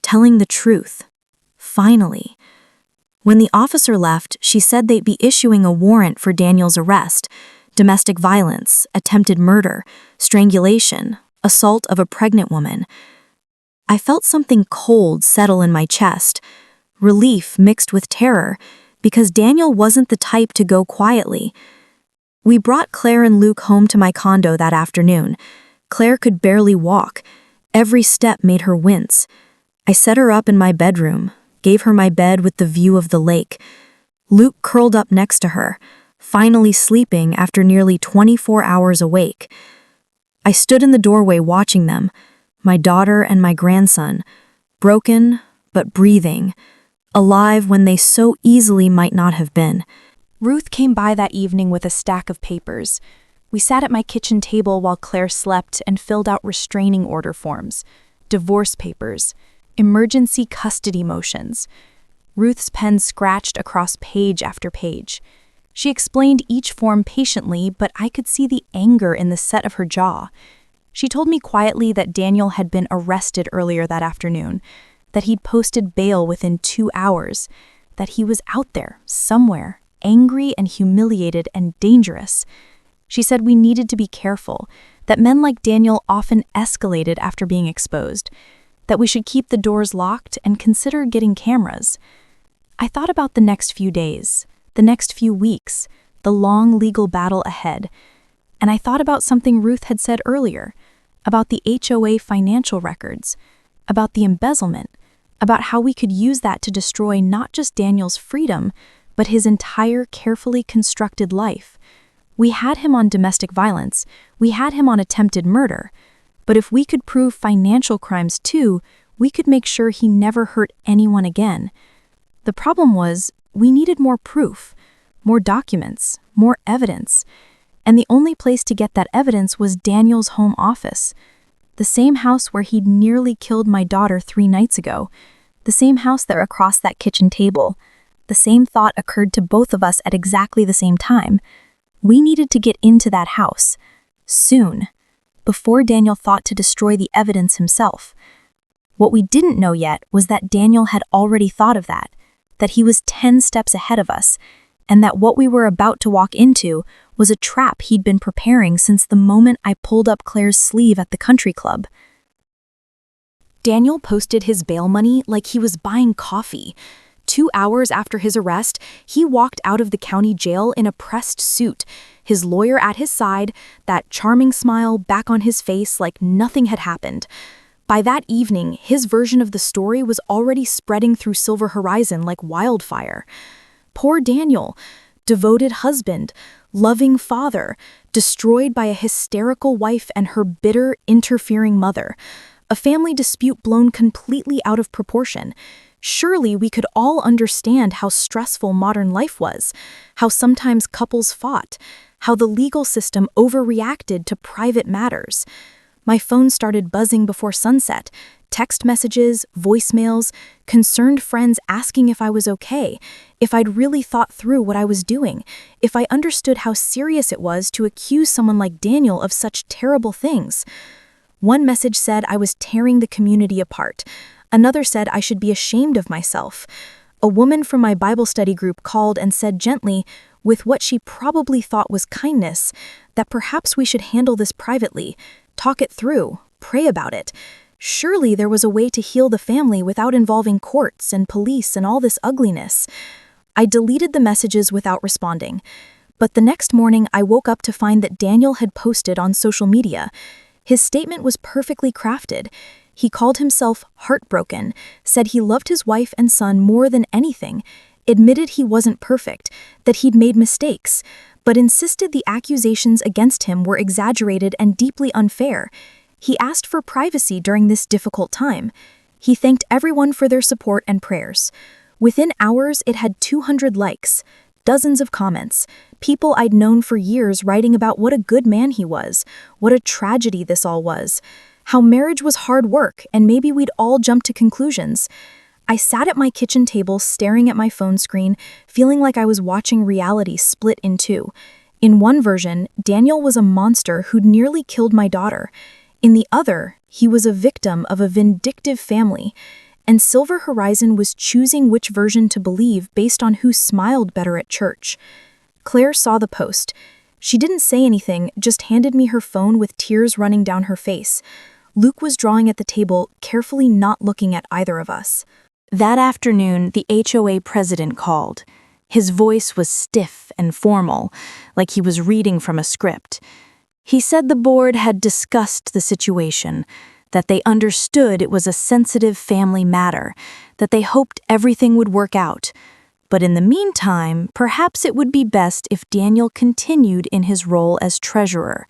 telling the truth. Finally. When the officer left, she said they'd be issuing a warrant for Daniel's arrest, domestic violence, attempted murder, strangulation, assault of a pregnant woman. I felt something cold settle in my chest, relief mixed with terror, because Daniel wasn't the type to go quietly. We brought Claire and Luke home to my condo that afternoon. Claire could barely walk. Every step made her wince. I set her up in my bedroom, gave her my bed with the view of the lake. Luke curled up next to her, finally sleeping after nearly 24 hours awake. I stood in the doorway watching them, my daughter and my grandson, broken but breathing, alive when they so easily might not have been. Ruth came by that evening with a stack of papers. We sat at my kitchen table while Claire slept and filled out restraining order forms, divorce papers, emergency custody motions. Ruth's pen scratched across page after page. She explained each form patiently, but I could see the anger in the set of her jaw. She told me quietly that Daniel had been arrested earlier that afternoon, that he'd posted bail within 2 hours, that he was out there, somewhere, angry and humiliated and dangerous. She said we needed to be careful, that men like Daniel often escalated after being exposed, that we should keep the doors locked and consider getting cameras. I thought about the next few days, the next few weeks, the long legal battle ahead, and I thought about something Ruth had said earlier, about the HOA financial records, about the embezzlement, about how we could use that to destroy not just Daniel's freedom, but his entire carefully constructed life. We had him on domestic violence, we had him on attempted murder, but if we could prove financial crimes too, we could make sure he never hurt anyone again. The problem was, we needed more proof, more documents, more evidence, and the only place to get that evidence was Daniel's home office. The same house where he'd nearly killed my daughter 3 nights ago. The same house that across that kitchen table. The same thought occurred to both of us at exactly the same time. We needed to get into that house. Soon. Before Daniel thought to destroy the evidence himself. What we didn't know yet was that Daniel had already thought of that he was 10 steps ahead of us, and that what we were about to walk into was a trap he'd been preparing since the moment I pulled up Claire's sleeve at the country club. Daniel posted his bail money like he was buying coffee. 2 hours after his arrest, he walked out of the county jail in a pressed suit, his lawyer at his side, that charming smile back on his face like nothing had happened. By that evening, his version of the story was already spreading through Silver Horizon like wildfire. Poor Daniel, devoted husband, loving father, destroyed by a hysterical wife and her bitter, interfering mother. A family dispute blown completely out of proportion. Surely we could all understand how stressful modern life was, how sometimes couples fought, how the legal system overreacted to private matters. My phone started buzzing before sunset, text messages, voicemails, concerned friends asking if I was okay, if I'd really thought through what I was doing, if I understood how serious it was to accuse someone like Daniel of such terrible things. One message said I was tearing the community apart. Another said I should be ashamed of myself. A woman from my Bible study group called and said gently, with what she probably thought was kindness, that perhaps we should handle this privately, talk it through, pray about it. Surely there was a way to heal the family without involving courts and police and all this ugliness. I deleted the messages without responding. But the next morning I woke up to find that Daniel had posted on social media. His statement was perfectly crafted. He called himself heartbroken, said he loved his wife and son more than anything, admitted he wasn't perfect, that he'd made mistakes, but insisted the accusations against him were exaggerated and deeply unfair. He asked for privacy during this difficult time. He thanked everyone for their support and prayers. Within hours, it had 200 likes, dozens of comments, people I'd known for years writing about what a good man he was, what a tragedy this all was, how marriage was hard work and maybe we'd all jump to conclusions. I sat at my kitchen table staring at my phone screen, feeling like I was watching reality split in two. In one version, Daniel was a monster who'd nearly killed my daughter. In the other, he was a victim of a vindictive family. And Silver Horizon was choosing which version to believe based on who smiled better at church. Claire saw the post. She didn't say anything, just handed me her phone with tears running down her face. Luke was drawing at the table, carefully not looking at either of us. That afternoon, the HOA president called. His voice was stiff and formal, like he was reading from a script. He said the board had discussed the situation, that they understood it was a sensitive family matter, that they hoped everything would work out. But in the meantime, perhaps it would be best if Daniel continued in his role as treasurer.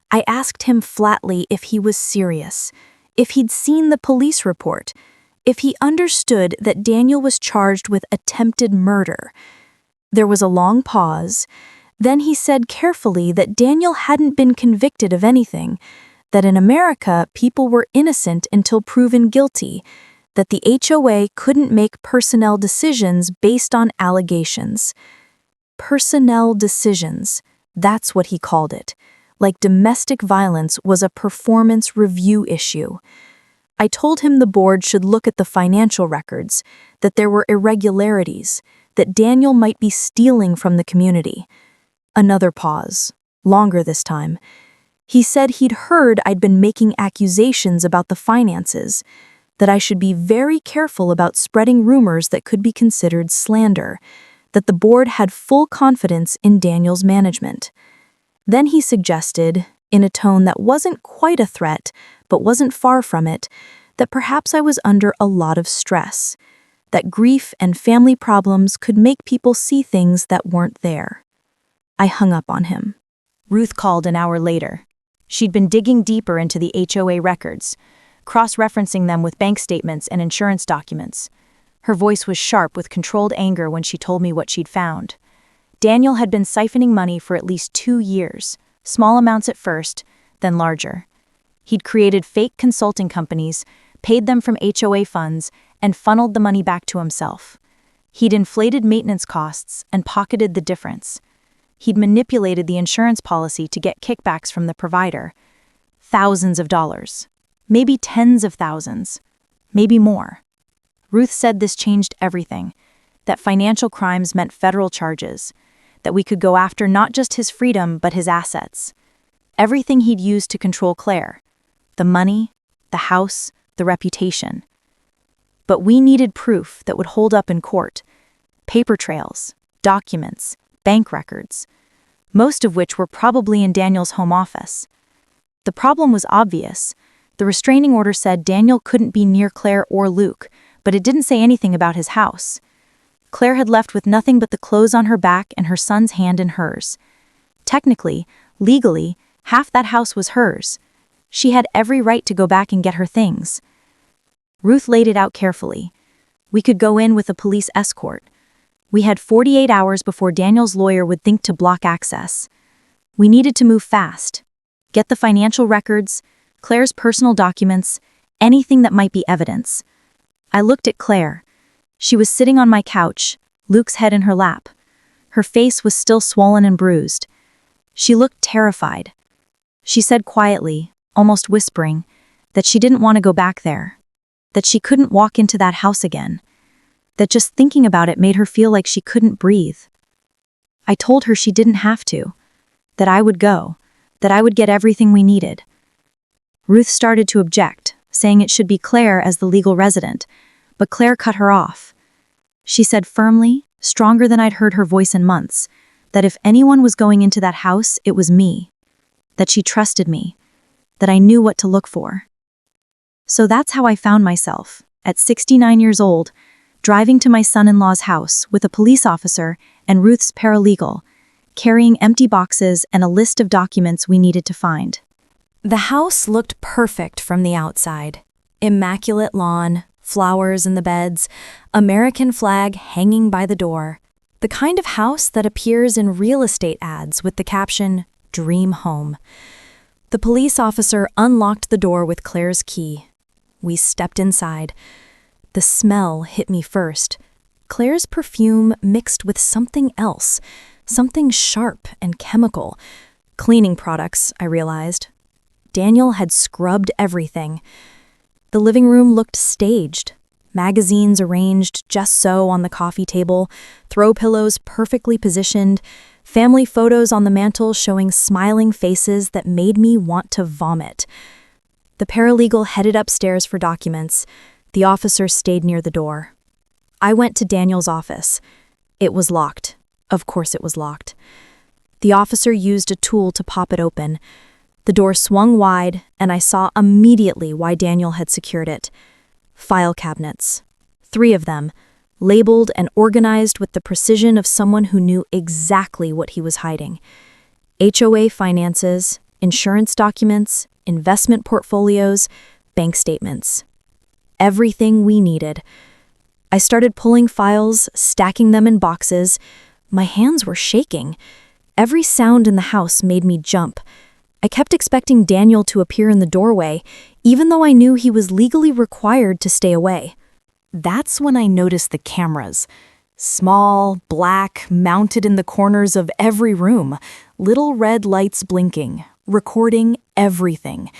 I asked him flatly if he was serious, if he'd seen the police report, if he understood that Daniel was charged with attempted murder. There was a long pause. Then he said carefully that Daniel hadn't been convicted of anything, that in America people were innocent until proven guilty, that the HOA couldn't make personnel decisions based on allegations. Personnel decisions, that's what he called it, like domestic violence was a performance review issue. I told him the board should look at the financial records, that there were irregularities, that Daniel might be stealing from the community. Another pause, longer this time. He said he'd heard I'd been making accusations about the finances, that I should be very careful about spreading rumors that could be considered slander, that the board had full confidence in Daniel's management. Then he suggested, in a tone that wasn't quite a threat, but wasn't far from it, that perhaps I was under a lot of stress, that grief and family problems could make people see things that weren't there. I hung up on him. Ruth called an hour later. She'd been digging deeper into the HOA records, cross-referencing them with bank statements and insurance documents. Her voice was sharp with controlled anger when she told me what she'd found. Daniel had been siphoning money for at least 2 years, small amounts at first, then larger. He'd created fake consulting companies, paid them from HOA funds, and funneled the money back to himself. He'd inflated maintenance costs and pocketed the difference. He'd manipulated the insurance policy to get kickbacks from the provider. Thousands of dollars. Maybe tens of thousands. Maybe more. Ruth said this changed everything, that financial crimes meant federal charges, that we could go after not just his freedom but his assets. Everything he'd used to control Claire. The money, the house, the reputation. But we needed proof that would hold up in court. Paper trails, documents, bank records, most of which were probably in Daniel's home office. The problem was obvious. The restraining order said Daniel couldn't be near Claire or Luke, but it didn't say anything about his house. Claire had left with nothing but the clothes on her back and her son's hand in hers. Technically, legally, half that house was hers. She had every right to go back and get her things. Ruth laid it out carefully. We could go in with a police escort. We had 48 hours before Daniel's lawyer would think to block access. We needed to move fast. Get the financial records, Claire's personal documents, anything that might be evidence. I looked at Claire. She was sitting on my couch, Luke's head in her lap. Her face was still swollen and bruised. She looked terrified. She said quietly, almost whispering, that she didn't want to go back there, that she couldn't walk into that house again, that just thinking about it made her feel like she couldn't breathe. I told her she didn't have to, that I would go, that I would get everything we needed. Ruth started to object, saying it should be Claire as the legal resident, but Claire cut her off. She said firmly, stronger than I'd heard her voice in months, that if anyone was going into that house, it was me, that she trusted me, that I knew what to look for. So that's how I found myself, at 69 years old, driving to my son-in-law's house with a police officer and Ruth's paralegal, carrying empty boxes and a list of documents we needed to find. The house looked perfect from the outside. Immaculate lawn, flowers in the beds, American flag hanging by the door. The kind of house that appears in real estate ads with the caption, "Dream Home." The police officer unlocked the door with Claire's key. We stepped inside. The smell hit me first. Claire's perfume mixed with something else, something sharp and chemical. Cleaning products, I realized. Daniel had scrubbed everything. The living room looked staged. Magazines arranged just so on the coffee table, throw pillows perfectly positioned, family photos on the mantel showing smiling faces that made me want to vomit. The paralegal headed upstairs for documents. The officer stayed near the door. I went to Daniel's office. It was locked. Of course it was locked. The officer used a tool to pop it open. The door swung wide, and I saw immediately why Daniel had secured it. File cabinets. 3 of them, labeled and organized with the precision of someone who knew exactly what he was hiding. HOA finances, insurance documents, investment portfolios, bank statements. Everything we needed. I started pulling files, stacking them in boxes. My hands were shaking. Every sound in the house made me jump. I kept expecting Daniel to appear in the doorway, even though I knew he was legally required to stay away. That's when I noticed the cameras. Small, black, mounted in the corners of every room, little red lights blinking, recording everything.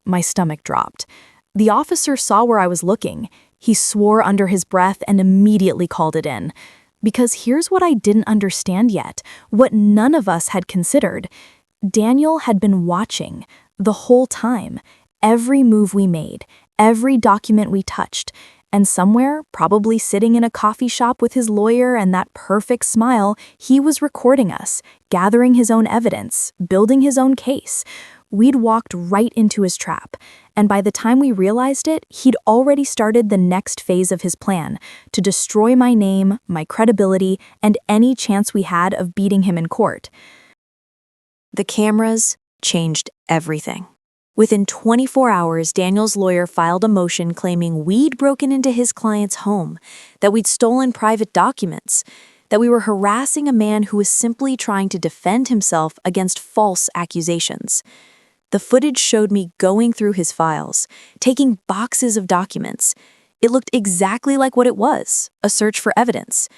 My stomach dropped. The officer saw where I was looking. He swore under his breath and immediately called it in. Because here's what I didn't understand yet, what none of us had considered. Daniel had been watching the whole time, every move we made, every document we touched, and somewhere, probably sitting in a coffee shop with his lawyer and that perfect smile, he was recording us, gathering his own evidence, building his own case. We'd walked right into his trap, and by the time we realized it, he'd already started the next phase of his plan to destroy my name, my credibility, and any chance we had of beating him in court. The cameras changed everything. Within 24 hours, Daniel's lawyer filed a motion claiming we'd broken into his client's home, that we'd stolen private documents, that we were harassing a man who was simply trying to defend himself against false accusations. The footage showed me going through his files, taking boxes of documents. It looked exactly like what it was, a search for evidence.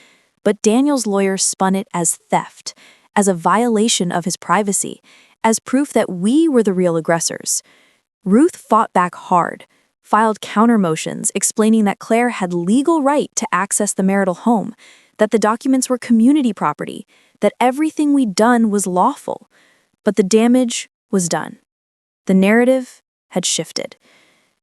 But Daniel's lawyer spun it as theft, as a violation of his privacy, as proof that we were the real aggressors. Ruth fought back hard, filed counter motions explaining that Claire had legal right to access the marital home, that the documents were community property, that everything we'd done was lawful. But the damage was done. The narrative had shifted.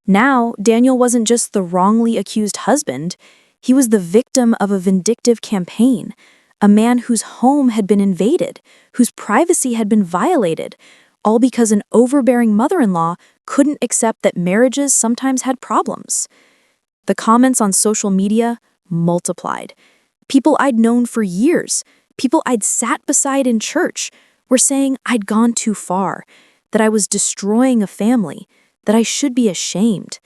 Now, Daniel wasn't just the wrongly accused husband, he was the victim of a vindictive campaign, a man whose home had been invaded, whose privacy had been violated, all because an overbearing mother-in-law couldn't accept that marriages sometimes had problems. The comments on social media multiplied. People I'd known for years, people I'd sat beside in church, were saying I'd gone too far, that I was destroying a family, that I should be ashamed.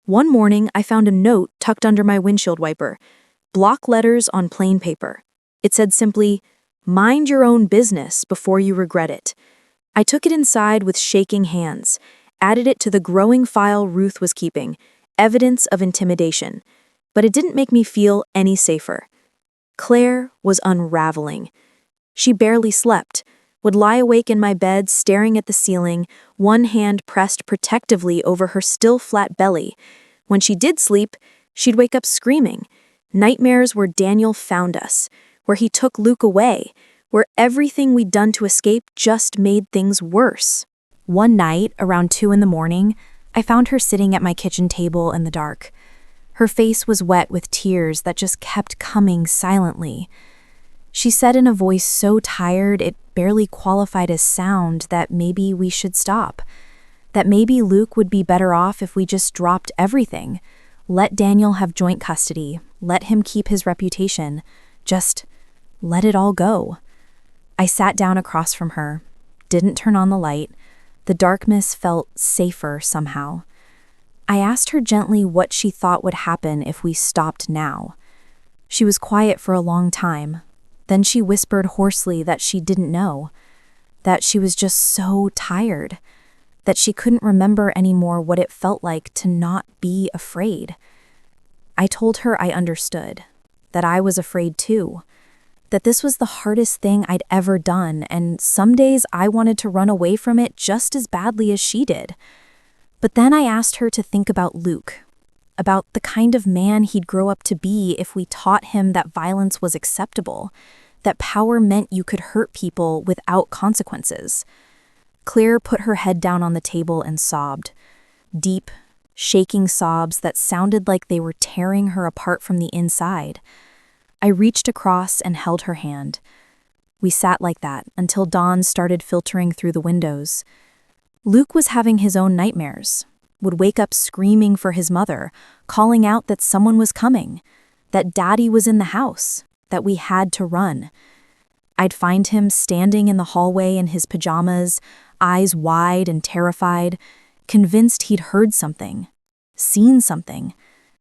One morning, I found a note tucked under my windshield wiper, block letters on plain paper. It said simply, "Mind your own business before you regret it." I took it inside with shaking hands, added it to the growing file Ruth was keeping, evidence of intimidation. But it didn't make me feel any safer. Claire was unraveling. She barely slept, would lie awake in my bed staring at the ceiling, one hand pressed protectively over her still flat belly. When she did sleep, she'd wake up screaming. Nightmares where Daniel found us, where he took Luke away, where everything we'd done to escape just made things worse. One night, around 2 a.m, I found her sitting at my kitchen table in the dark. Her face was wet with tears that just kept coming silently. She said in a voice so tired it barely qualified as sound that maybe we should stop, that maybe Luke would be better off if we just dropped everything, let Daniel have joint custody, let him keep his reputation, just let it all go. I sat down across from her, didn't turn on the light. The darkness felt safer somehow. I asked her gently what she thought would happen if we stopped now. She was quiet for a long time. Then she whispered hoarsely that she didn't know, that she was just so tired, that she couldn't remember anymore what it felt like to not be afraid. I told her I understood, that I was afraid too, that this was the hardest thing I'd ever done, and some days I wanted to run away from it just as badly as she did. But then I asked her to think about Luke, about the kind of man he'd grow up to be if we taught him that violence was acceptable, that power meant you could hurt people without consequences. Claire put her head down on the table and sobbed. Deep, shaking sobs that sounded like they were tearing her apart from the inside. I reached across and held her hand. We sat like that until dawn started filtering through the windows. Luke was having his own nightmares, would wake up screaming for his mother, calling out that someone was coming, that Daddy was in the house, that we had to run. I'd find him standing in the hallway in his pajamas, eyes wide and terrified, convinced he'd heard something, seen something,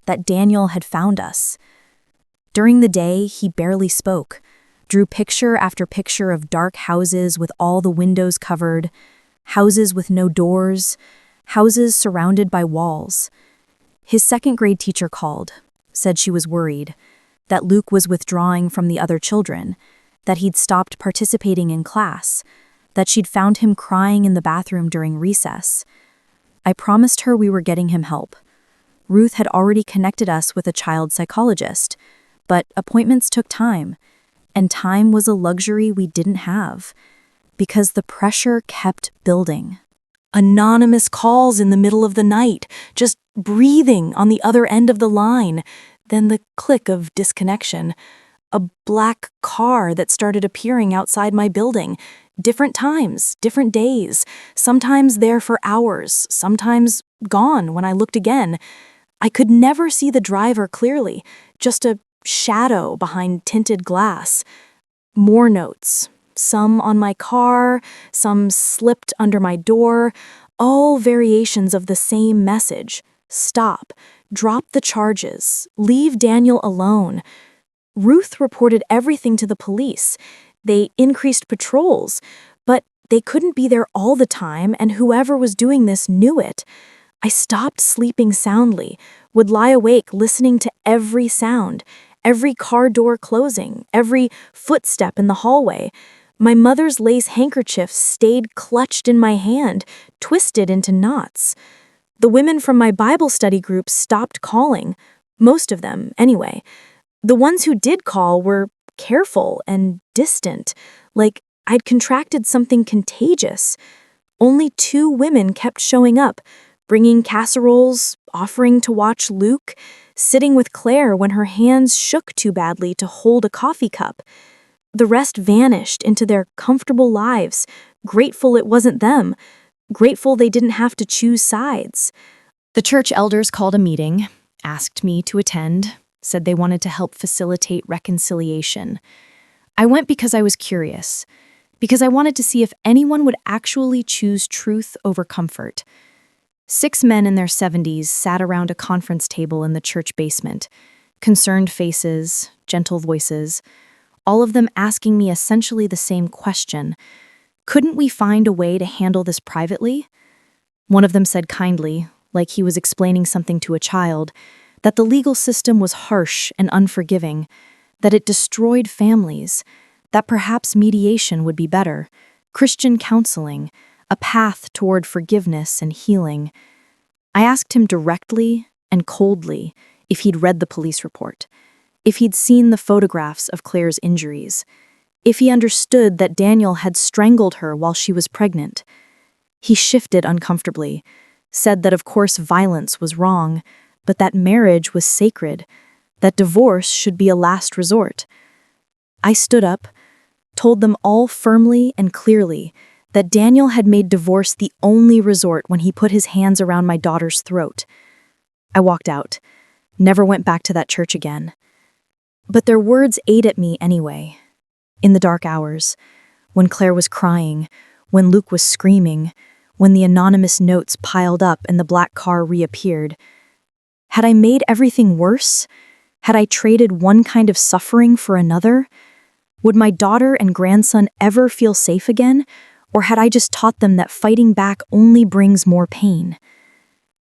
that Daniel had found us. During the day, he barely spoke, drew picture after picture of dark houses with all the windows covered, houses with no doors, houses surrounded by walls. His second-grade teacher called, said she was worried, that Luke was withdrawing from the other children, that he'd stopped participating in class, that she'd found him crying in the bathroom during recess. I promised her we were getting him help. Ruth had already connected us with a child psychologist, but appointments took time, and time was a luxury we didn't have, because the pressure kept building. Anonymous calls in the middle of the night, just breathing on the other end of the line, then the click of disconnection. a black car that started appearing outside my building. Different times, different days, sometimes there for hours, sometimes gone when I looked again. I could never see the driver clearly, just a shadow behind tinted glass. More notes, some on my car, some slipped under my door, all variations of the same message. Stop, drop the charges, leave Daniel alone. Ruth reported everything to the police. They increased patrols, but they couldn't be there all the time, and whoever was doing this knew it. I stopped sleeping soundly, would lie awake listening to every sound, every car door closing, every footstep in the hallway. My mother's lace handkerchief stayed clutched in my hand, twisted into knots. The women from my Bible study group stopped calling, most of them, anyway. The ones who did call were careful and distant, like I'd contracted something contagious. Only 2 women kept showing up, bringing casseroles, offering to watch Luke, sitting with Claire when her hands shook too badly to hold a coffee cup. The rest vanished into their comfortable lives, grateful it wasn't them, grateful they didn't have to choose sides. The church elders called a meeting, asked me to attend, said they wanted to help facilitate reconciliation. I went because I was curious, because I wanted to see if anyone would actually choose truth over comfort. 6 men in their 70s sat around a conference table in the church basement, concerned faces, gentle voices, all of them asking me essentially the same question. Couldn't we find a way to handle this privately? One of them said kindly, like he was explaining something to a child, that the legal system was harsh and unforgiving, that it destroyed families, that perhaps mediation would be better, Christian counseling, a path toward forgiveness and healing. I asked him directly and coldly if he'd read the police report, if he'd seen the photographs of Claire's injuries, if he understood that Daniel had strangled her while she was pregnant. He shifted uncomfortably, said that of course violence was wrong, but that marriage was sacred, that divorce should be a last resort. I stood up, told them all firmly and clearly that Daniel had made divorce the only resort when he put his hands around my daughter's throat. I walked out, never went back to that church again. But their words ate at me anyway. In the dark hours, when Claire was crying, when Luke was screaming, when the anonymous notes piled up and the black car reappeared, had I made everything worse? Had I traded one kind of suffering for another? Would my daughter and grandson ever feel safe again? Or had I just taught them that fighting back only brings more pain?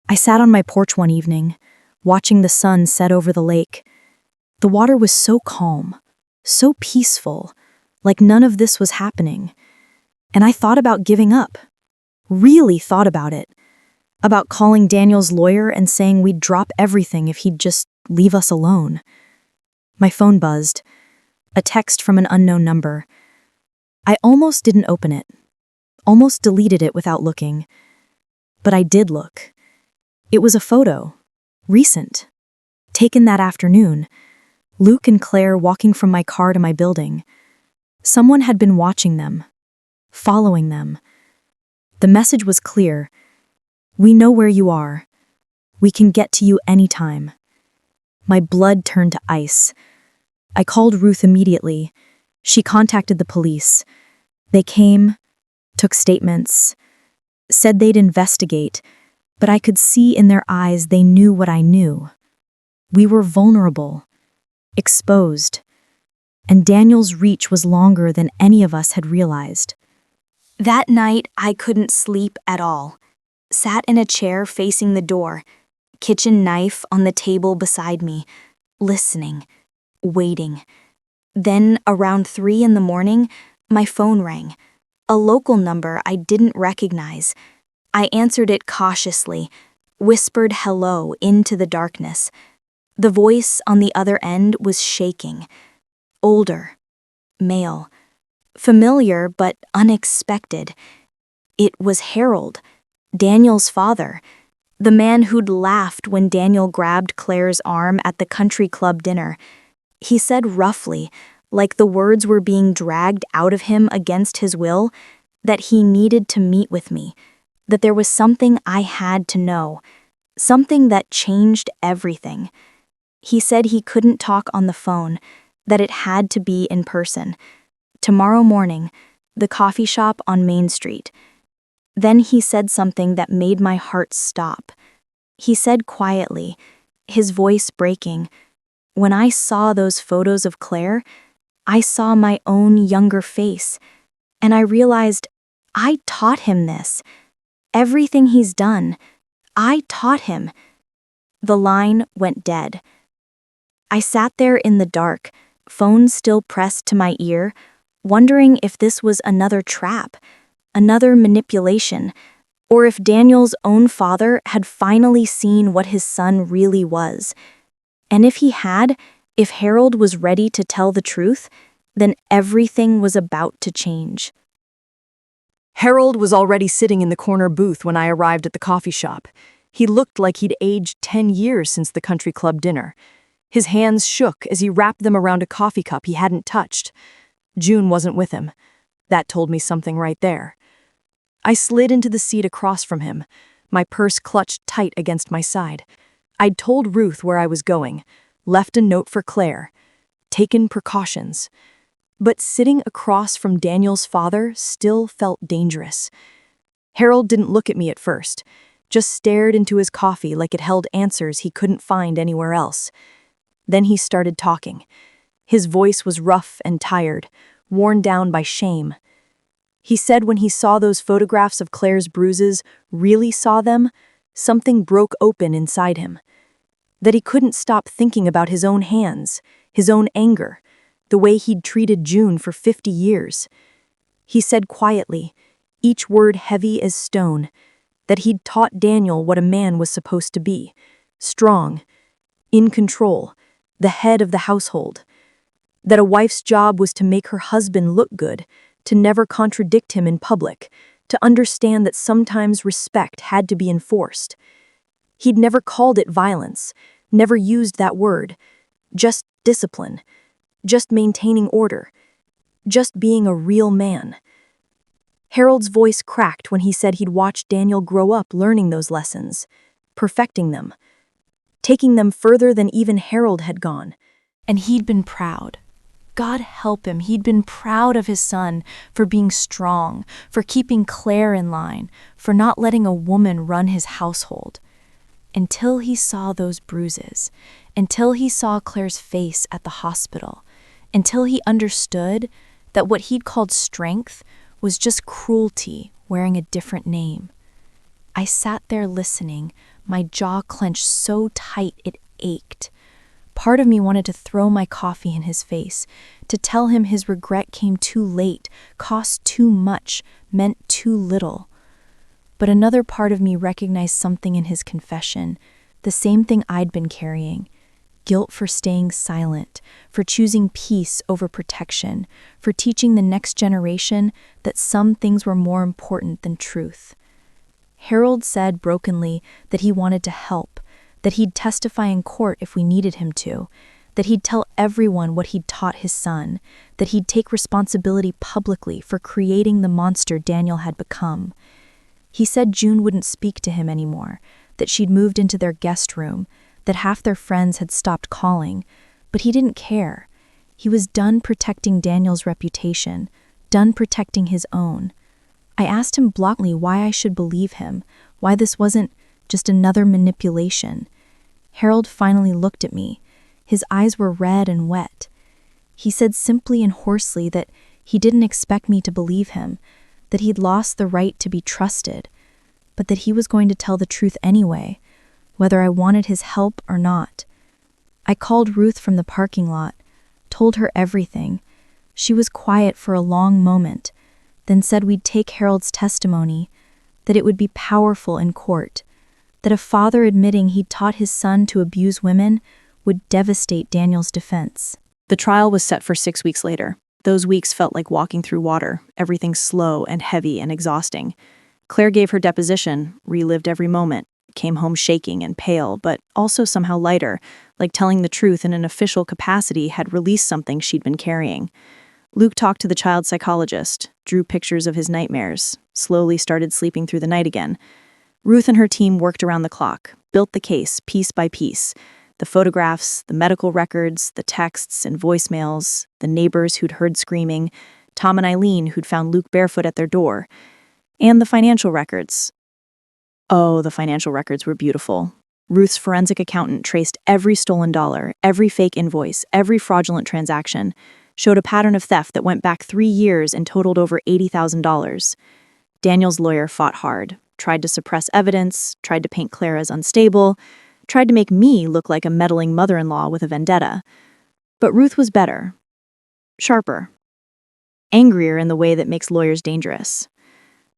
I sat on my porch one evening, watching the sun set over the lake. The water was so calm, so peaceful, like none of this was happening. And I thought about giving up. Really thought about it. About calling Daniel's lawyer and saying we'd drop everything if he'd just leave us alone. My phone buzzed. A text from an unknown number. I almost didn't open it. Almost deleted it without looking. But I did look. It was a photo. Recent. Taken that afternoon. Luke and Claire walking from my car to my building. Someone had been watching them. Following them. The message was clear. We know where you are. We can get to you anytime. My blood turned to ice. I called Ruth immediately. She contacted the police. They came, took statements, said they'd investigate, but I could see in their eyes they knew what I knew. We were vulnerable, exposed, and Daniel's reach was longer than any of us had realized. That night, I couldn't sleep at all. Sat in a chair facing the door, kitchen knife on the table beside me, listening, waiting. Then, around 3 a.m, my phone rang. A local number I didn't recognize. I answered it cautiously, whispered hello into the darkness. The voice on the other end was shaking. Older, male, familiar but unexpected. It was Harold, Daniel's father, the man who'd laughed when Daniel grabbed Claire's arm at the country club dinner. He said roughly, like the words were being dragged out of him against his will, that he needed to meet with me, that there was something I had to know, something that changed everything. He said he couldn't talk on the phone, that it had to be in person. Tomorrow morning, the coffee shop on Main Street. Then he said something that made my heart stop. He said quietly, his voice breaking, "When I saw those photos of Claire, I saw my own younger face, and I realized I taught him this. Everything he's done, I taught him." The line went dead. I sat there in the dark, phone still pressed to my ear, wondering if this was another trap, another manipulation, or if Daniel's own father had finally seen what his son really was. And if he had, if Harold was ready to tell the truth, then everything was about to change. Harold was already sitting in the corner booth when I arrived at the coffee shop. He looked like he'd aged 10 years since the country club dinner. His hands shook as he wrapped them around a coffee cup he hadn't touched. June wasn't with him. That told me something right there. I slid into the seat across from him, my purse clutched tight against my side. I'd told Ruth where I was going, left a note for Claire, taken precautions. But sitting across from Daniel's father still felt dangerous. Harold didn't look at me at first, just stared into his coffee like it held answers he couldn't find anywhere else. Then he started talking. His voice was rough and tired, worn down by shame. He said when he saw those photographs of Claire's bruises, really saw them, something broke open inside him. That he couldn't stop thinking about his own hands, his own anger, the way he'd treated June for 50 years. He said quietly, each word heavy as stone, that he'd taught Daniel what a man was supposed to be, strong, in control, the head of the household. That a wife's job was to make her husband look good, to never contradict him in public, to understand that sometimes respect had to be enforced. He'd never called it violence, never used that word, just discipline, just maintaining order, just being a real man. Harold's voice cracked when he said he'd watched Daniel grow up learning those lessons, perfecting them, taking them further than even Harold had gone. And he'd been proud. God help him, he'd been proud of his son for being strong, for keeping Claire in line, for not letting a woman run his household. Until he saw those bruises, until he saw Claire's face at the hospital, until he understood that what he'd called strength was just cruelty wearing a different name. I sat there listening, my jaw clenched so tight it ached. Part of me wanted to throw my coffee in his face, to tell him his regret came too late, cost too much, meant too little. But another part of me recognized something in his confession, the same thing I'd been carrying. Guilt for staying silent, for choosing peace over protection, for teaching the next generation that some things were more important than truth. Harold said brokenly that he wanted to help, that he'd testify in court if we needed him to, that he'd tell everyone what he'd taught his son, that he'd take responsibility publicly for creating the monster Daniel had become. He said June wouldn't speak to him anymore, that she'd moved into their guest room, that half their friends had stopped calling, but he didn't care. He was done protecting Daniel's reputation, done protecting his own. I asked him bluntly why I should believe him, why this wasn't just another manipulation. Harold finally looked at me. His eyes were red and wet. He said simply and hoarsely that he didn't expect me to believe him, that he'd lost the right to be trusted, but that he was going to tell the truth anyway, whether I wanted his help or not. I called Ruth from the parking lot, told her everything. She was quiet for a long moment, then said we'd take Harold's testimony, that it would be powerful in court, that a father admitting he'd taught his son to abuse women would devastate Daniel's defense. The trial was set for 6 weeks later. Those weeks felt like walking through water, everything slow and heavy and exhausting. Claire gave her deposition, relived every moment, came home shaking and pale, but also somehow lighter, like telling the truth in an official capacity had released something she'd been carrying. Luke talked to the child psychologist, drew pictures of his nightmares, slowly started sleeping through the night again. Ruth and her team worked around the clock, built the case piece by piece. The photographs, the medical records, the texts and voicemails, the neighbors who'd heard screaming, Tom and Eileen who'd found Luke barefoot at their door, and the financial records. Oh, the financial records were beautiful. Ruth's forensic accountant traced every stolen dollar, every fake invoice, every fraudulent transaction, showed a pattern of theft that went back 3 years and totaled over $80,000. Daniel's lawyer fought hard, tried to suppress evidence, tried to paint Claire as unstable, tried to make me look like a meddling mother-in-law with a vendetta. But Ruth was better, sharper, angrier in the way that makes lawyers dangerous.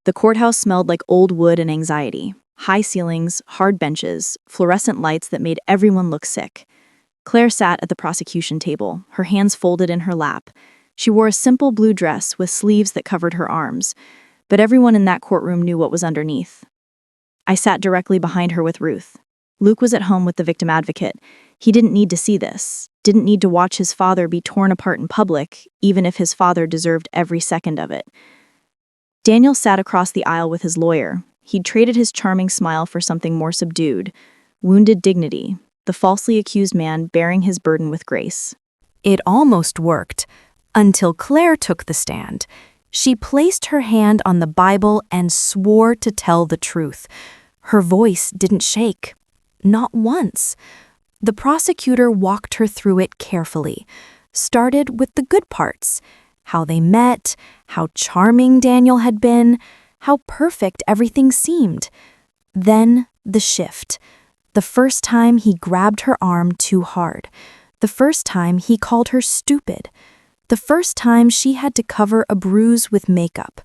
The courthouse smelled like old wood and anxiety. High ceilings, hard benches, fluorescent lights that made everyone look sick. Claire sat at the prosecution table, her hands folded in her lap. She wore a simple blue dress with sleeves that covered her arms, but everyone in that courtroom knew what was underneath. I sat directly behind her with Ruth. Luke was at home with the victim advocate. He didn't need to see this, didn't need to watch his father be torn apart in public, even if his father deserved every second of it. Daniel sat across the aisle with his lawyer. He'd traded his charming smile for something more subdued, wounded dignity, the falsely accused man bearing his burden with grace. It almost worked, until Claire took the stand. She placed her hand on the Bible and swore to tell the truth. Her voice didn't shake. Not once. The prosecutor walked her through it carefully, started with the good parts, how they met, how charming Daniel had been, how perfect everything seemed. Then the shift. The first time he grabbed her arm too hard. The first time he called her stupid. The first time she had to cover a bruise with makeup.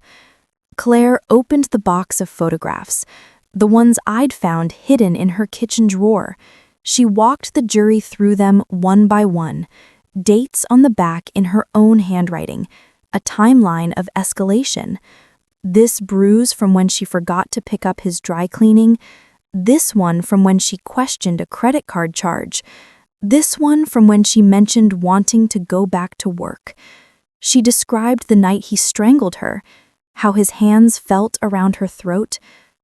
Claire opened the box of photographs, the ones I'd found hidden in her kitchen drawer. She walked the jury through them one by one, dates on the back in her own handwriting, a timeline of escalation. This bruise from when she forgot to pick up his dry cleaning, this one from when she questioned a credit card charge, this one from when she mentioned wanting to go back to work. She described the night he strangled her, how his hands felt around her throat,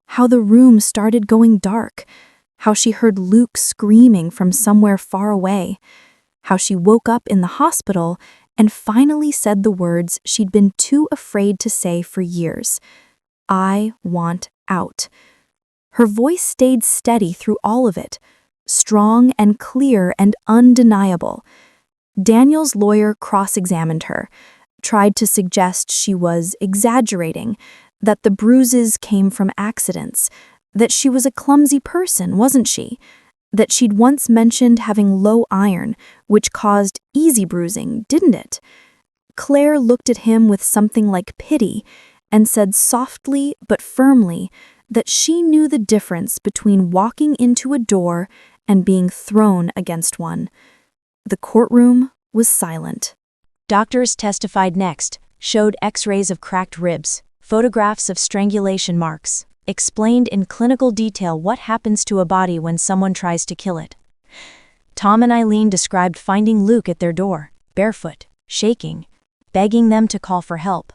how the room started going dark, how she heard Luke screaming from somewhere far away, how she woke up in the hospital and finally said the words she'd been too afraid to say for years. I want out. Her voice stayed steady through all of it, strong and clear and undeniable. Daniel's lawyer cross-examined her, tried to suggest she was exaggerating, that the bruises came from accidents, that she was a clumsy person, wasn't she? That she'd once mentioned having low iron, which caused easy bruising, didn't it? Claire looked at him with something like pity and said softly but firmly that she knew the difference between walking into a door and being thrown against one. The courtroom was silent. Doctors testified next, showed x-rays of cracked ribs, photographs of strangulation marks, explained in clinical detail what happens to a body when someone tries to kill it. Tom and Eileen described finding Luke at their door, barefoot, shaking, begging them to call for help.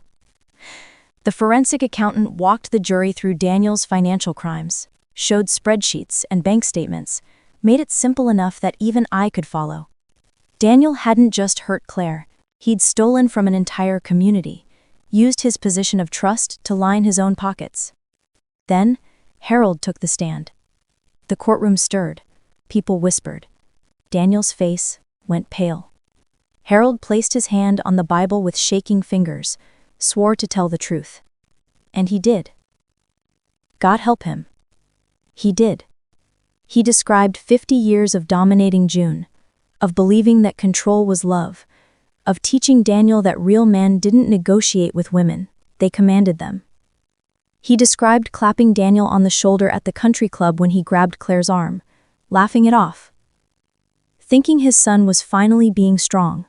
The forensic accountant walked the jury through Daniel's financial crimes, showed spreadsheets and bank statements, made it simple enough that even I could follow. Daniel hadn't just hurt Claire, he'd stolen from an entire community, used his position of trust to line his own pockets. Then, Harold took the stand. The courtroom stirred. People whispered. Daniel's face went pale. Harold placed his hand on the Bible with shaking fingers, swore to tell the truth. And he did. God help him. He did. He described 50 years of dominating June, of believing that control was love, of teaching Daniel that real men didn't negotiate with women, they commanded them. He described clapping Daniel on the shoulder at the country club when he grabbed Claire's arm, laughing it off, thinking his son was finally being strong.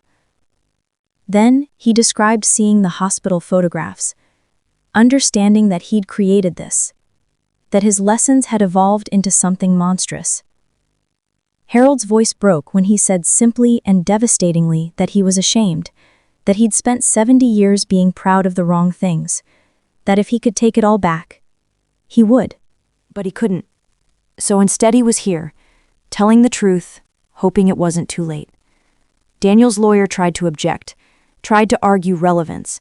Then he described seeing the hospital photographs, understanding that he'd created this. that his lessons had evolved into something monstrous. Harold's voice broke when he said simply and devastatingly that he was ashamed, that he'd spent 70 years being proud of the wrong things, that if he could take it all back, he would. But he couldn't. So instead he was here, telling the truth, hoping it wasn't too late. Daniel's lawyer tried to object, tried to argue relevance,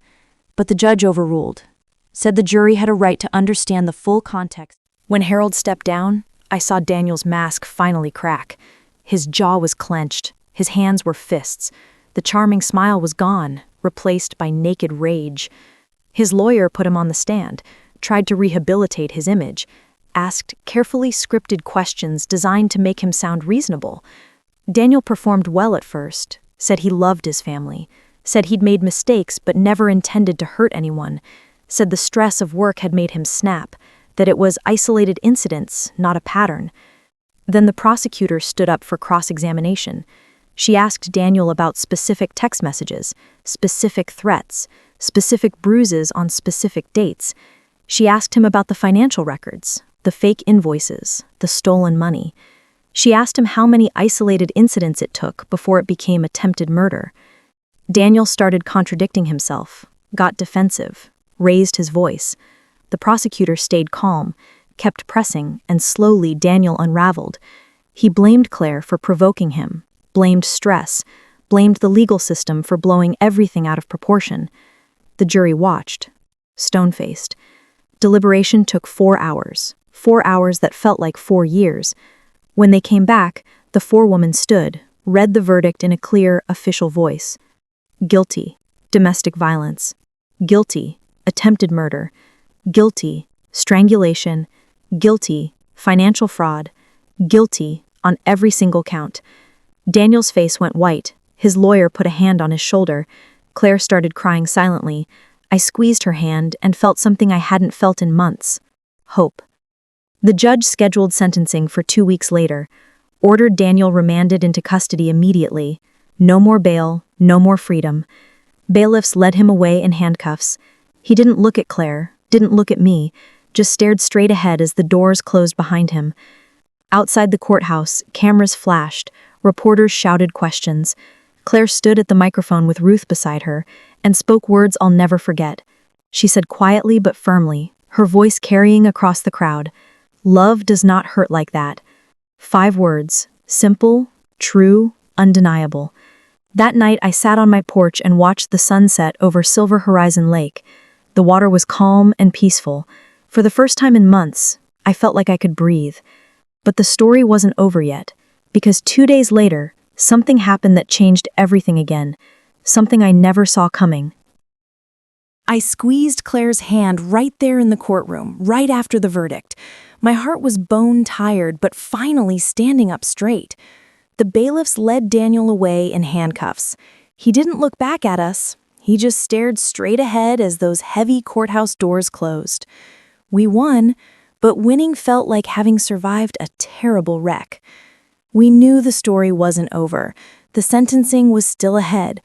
but the judge overruled, said the jury had a right to understand the full context. When Harold stepped down, I saw Daniel's mask finally crack. His jaw was clenched, his hands were fists. The charming smile was gone, replaced by naked rage. His lawyer put him on the stand, tried to rehabilitate his image, asked carefully scripted questions designed to make him sound reasonable. Daniel performed well at first, said he loved his family, said he'd made mistakes but never intended to hurt anyone, said the stress of work had made him snap, that it was isolated incidents, not a pattern. Then the prosecutor stood up for cross-examination. She asked Daniel about specific text messages, specific threats, specific bruises on specific dates. She asked him about the financial records, the fake invoices, the stolen money. She asked him how many isolated incidents it took before it became attempted murder. Daniel started contradicting himself, got defensive, raised his voice. The prosecutor stayed calm, kept pressing, and slowly Daniel unraveled. He blamed Claire for provoking him, blamed stress, blamed the legal system for blowing everything out of proportion. The jury watched, stone-faced. Deliberation took 4 hours, 4 hours that felt like 4 years. When they came back, the forewoman stood, read the verdict in a clear, official voice. Guilty, domestic violence. Guilty, attempted murder. Guilty, strangulation. Guilty, financial fraud. Guilty, on every single count. Daniel's face went white. His lawyer put a hand on his shoulder. Claire started crying silently. I squeezed her hand and felt something I hadn't felt in months. Hope. The judge scheduled sentencing for 2 weeks later, ordered Daniel remanded into custody immediately. No more bail, no more freedom. Bailiffs led him away in handcuffs. He didn't look at Claire, didn't look at me, just stared straight ahead as the doors closed behind him. Outside the courthouse, cameras flashed, reporters shouted questions. Claire stood at the microphone with Ruth beside her and spoke words I'll never forget. She said quietly but firmly, her voice carrying across the crowd, "Love does not hurt like that." 5 words, simple, true, undeniable. That night I sat on my porch and watched the sunset over Silver Horizon Lake. The water was calm and peaceful. For the first time in months, I felt like I could breathe. But the story wasn't over yet, because 2 days later, something happened that changed everything again, something I never saw coming. I squeezed Claire's hand right there in the courtroom, right after the verdict. My heart was bone-tired, but finally standing up straight. The bailiffs led Daniel away in handcuffs. He didn't look back at us. He just stared straight ahead as those heavy courthouse doors closed. We won, but winning felt like having survived a terrible wreck. We knew the story wasn't over. The sentencing was still ahead.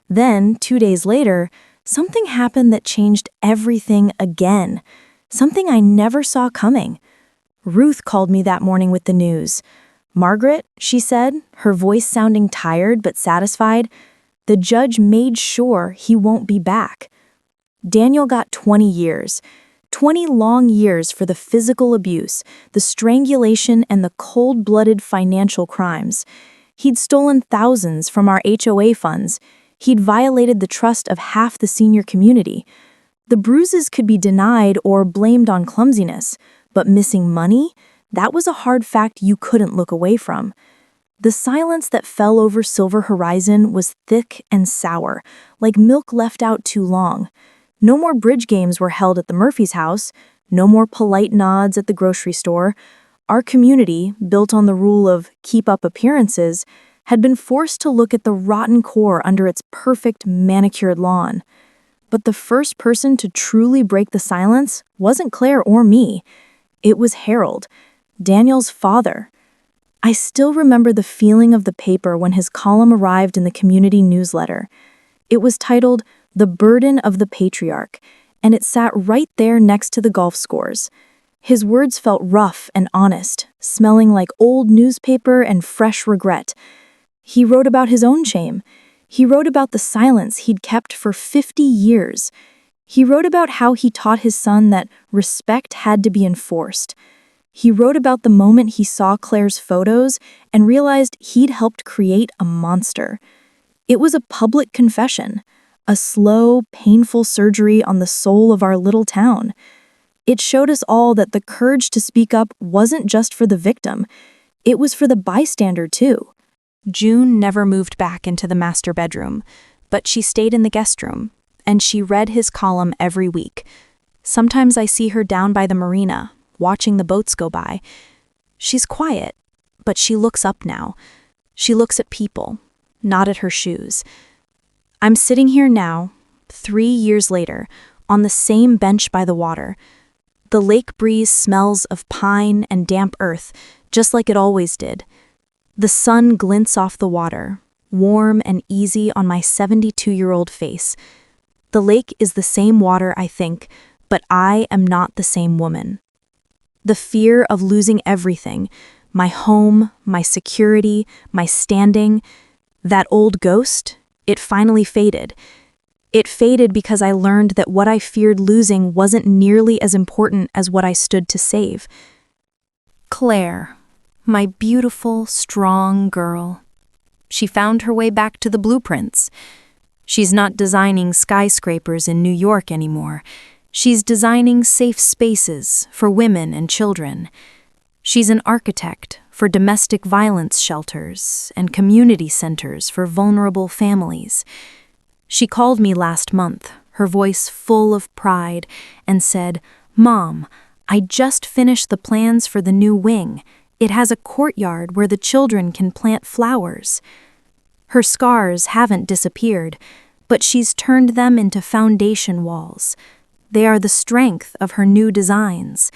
Then, 2 days later, something happened that changed everything again. Something I never saw coming. Ruth called me that morning with the news. "Margaret," she said, her voice sounding tired but satisfied, "the judge made sure he won't be back." Daniel got 20 years. 20 long years for the physical abuse, the strangulation, and the cold-blooded financial crimes. He'd stolen thousands from our HOA funds. He'd violated the trust of half the senior community. The bruises could be denied or blamed on clumsiness, but missing money? That was a hard fact you couldn't look away from. The silence that fell over Silver Horizon was thick and sour, like milk left out too long. No more bridge games were held at the Murphy's house, no more polite nods at the grocery store. Our community, built on the rule of keep up appearances, had been forced to look at the rotten core under its perfect manicured lawn. But the first person to truly break the silence wasn't Claire or me. It was Harold, Daniel's father. I still remember the feeling of the paper when his column arrived in the community newsletter. It was titled "The Burden of the Patriarch," and it sat right there next to the golf scores. His words felt rough and honest, smelling like old newspaper and fresh regret. He wrote about his own shame. He wrote about the silence he'd kept for 50 years. He wrote about how he taught his son that respect had to be enforced. He wrote about the moment he saw Claire's photos and realized he'd helped create a monster. It was a public confession, a slow, painful surgery on the soul of our little town. It showed us all that the courage to speak up wasn't just for the victim, it was for the bystander too. June never moved back into the master bedroom, but she stayed in the guest room, and she read his column every week. Sometimes I see her down by the marina, watching the boats go by. She's quiet, but she looks up now. She looks at people, not at her shoes. I'm sitting here now, 3 years later, on the same bench by the water. The lake breeze smells of pine and damp earth, just like it always did. The sun glints off the water, warm and easy on my 72-year-old face. The lake is the same water, I think, but I am not the same woman. The fear of losing everything, my home, my security, my standing, that old ghost, it finally faded. It faded because I learned that what I feared losing wasn't nearly as important as what I stood to save. Claire, my beautiful, strong girl. She found her way back to the blueprints. She's not designing skyscrapers in New York anymore. She's designing safe spaces for women and children. She's an architect for domestic violence shelters and community centers for vulnerable families. She called me last month, her voice full of pride, and said, "Mom, I just finished the plans for the new wing. It has a courtyard where the children can plant flowers." Her scars haven't disappeared, but she's turned them into foundation walls. They are the strength of her new designs.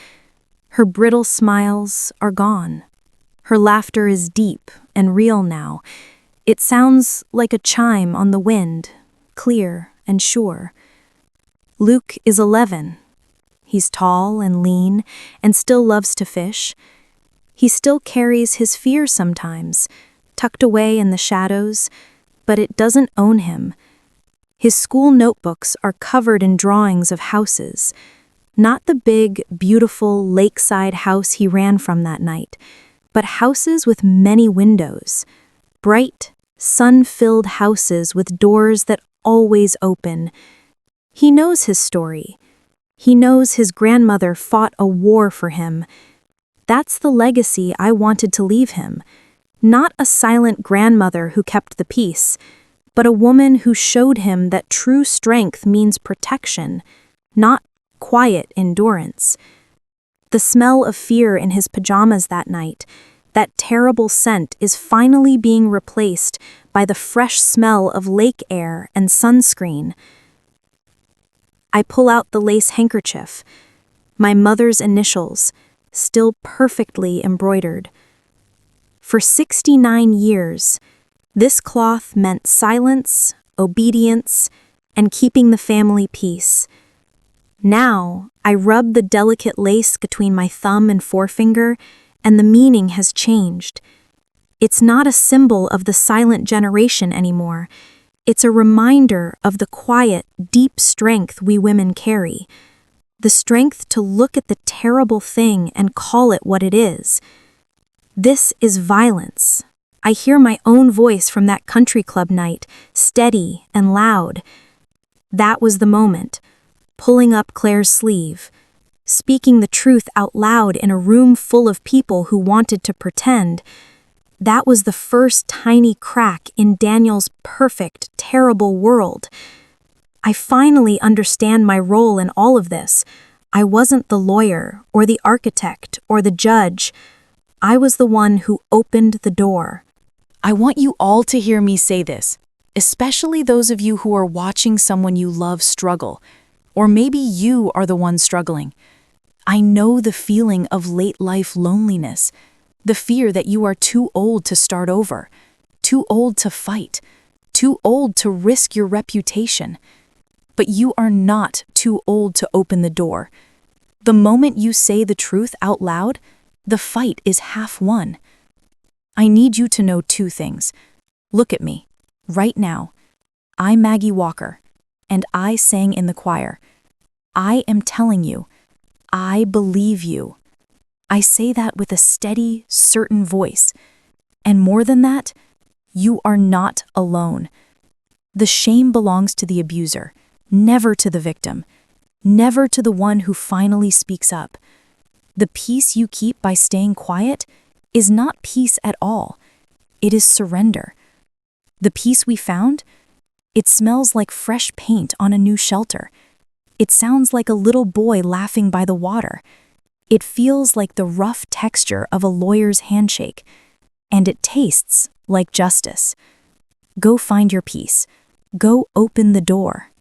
Her brittle smiles are gone. Her laughter is deep and real now. It sounds like a chime on the wind, clear and sure. Luke is 11. He's tall and lean and still loves to fish. He still carries his fear sometimes, tucked away in the shadows, but it doesn't own him. His school notebooks are covered in drawings of houses, not the big, beautiful lakeside house he ran from that night, but houses with many windows, bright, sun-filled houses with doors that always open. He knows his story. He knows his grandmother fought a war for him. That's the legacy I wanted to leave him. Not a silent grandmother who kept the peace, but a woman who showed him that true strength means protection, not quiet endurance. The smell of fear in his pajamas that night, that terrible scent, is finally being replaced by the fresh smell of lake air and sunscreen. I pull out the lace handkerchief, my mother's initials, still perfectly embroidered. For 69 years, this cloth meant silence, obedience, and keeping the family peace. Now, I rub the delicate lace between my thumb and forefinger, and the meaning has changed. It's not a symbol of the silent generation anymore. It's a reminder of the quiet, deep strength we women carry. The strength to look at the terrible thing and call it what it is. This is violence. I hear my own voice from that country club night, steady and loud. That was the moment, pulling up Claire's sleeve, speaking the truth out loud in a room full of people who wanted to pretend. That was the first tiny crack in Daniel's perfect, terrible world. I finally understand my role in all of this. I wasn't the lawyer or the architect or the judge. I was the one who opened the door. I want you all to hear me say this, especially those of you who are watching someone you love struggle, or maybe you are the one struggling. I know the feeling of late life loneliness, the fear that you are too old to start over, too old to fight, too old to risk your reputation. But you are not too old to open the door. The moment you say the truth out loud, the fight is half won. I need you to know 2 things. Look at me, right now. I'm Maggie Walker, and I sang in the choir. I am telling you, I believe you. I say that with a steady, certain voice. And more than that, you are not alone. The shame belongs to the abuser, never to the victim, never to the one who finally speaks up. The peace you keep by staying quiet is not peace at all. It is surrender. The peace we found, it smells like fresh paint on a new shelter. It sounds like a little boy laughing by the water. It feels like the rough texture of a lawyer's handshake. And it tastes like justice. Go find your peace. Go open the door.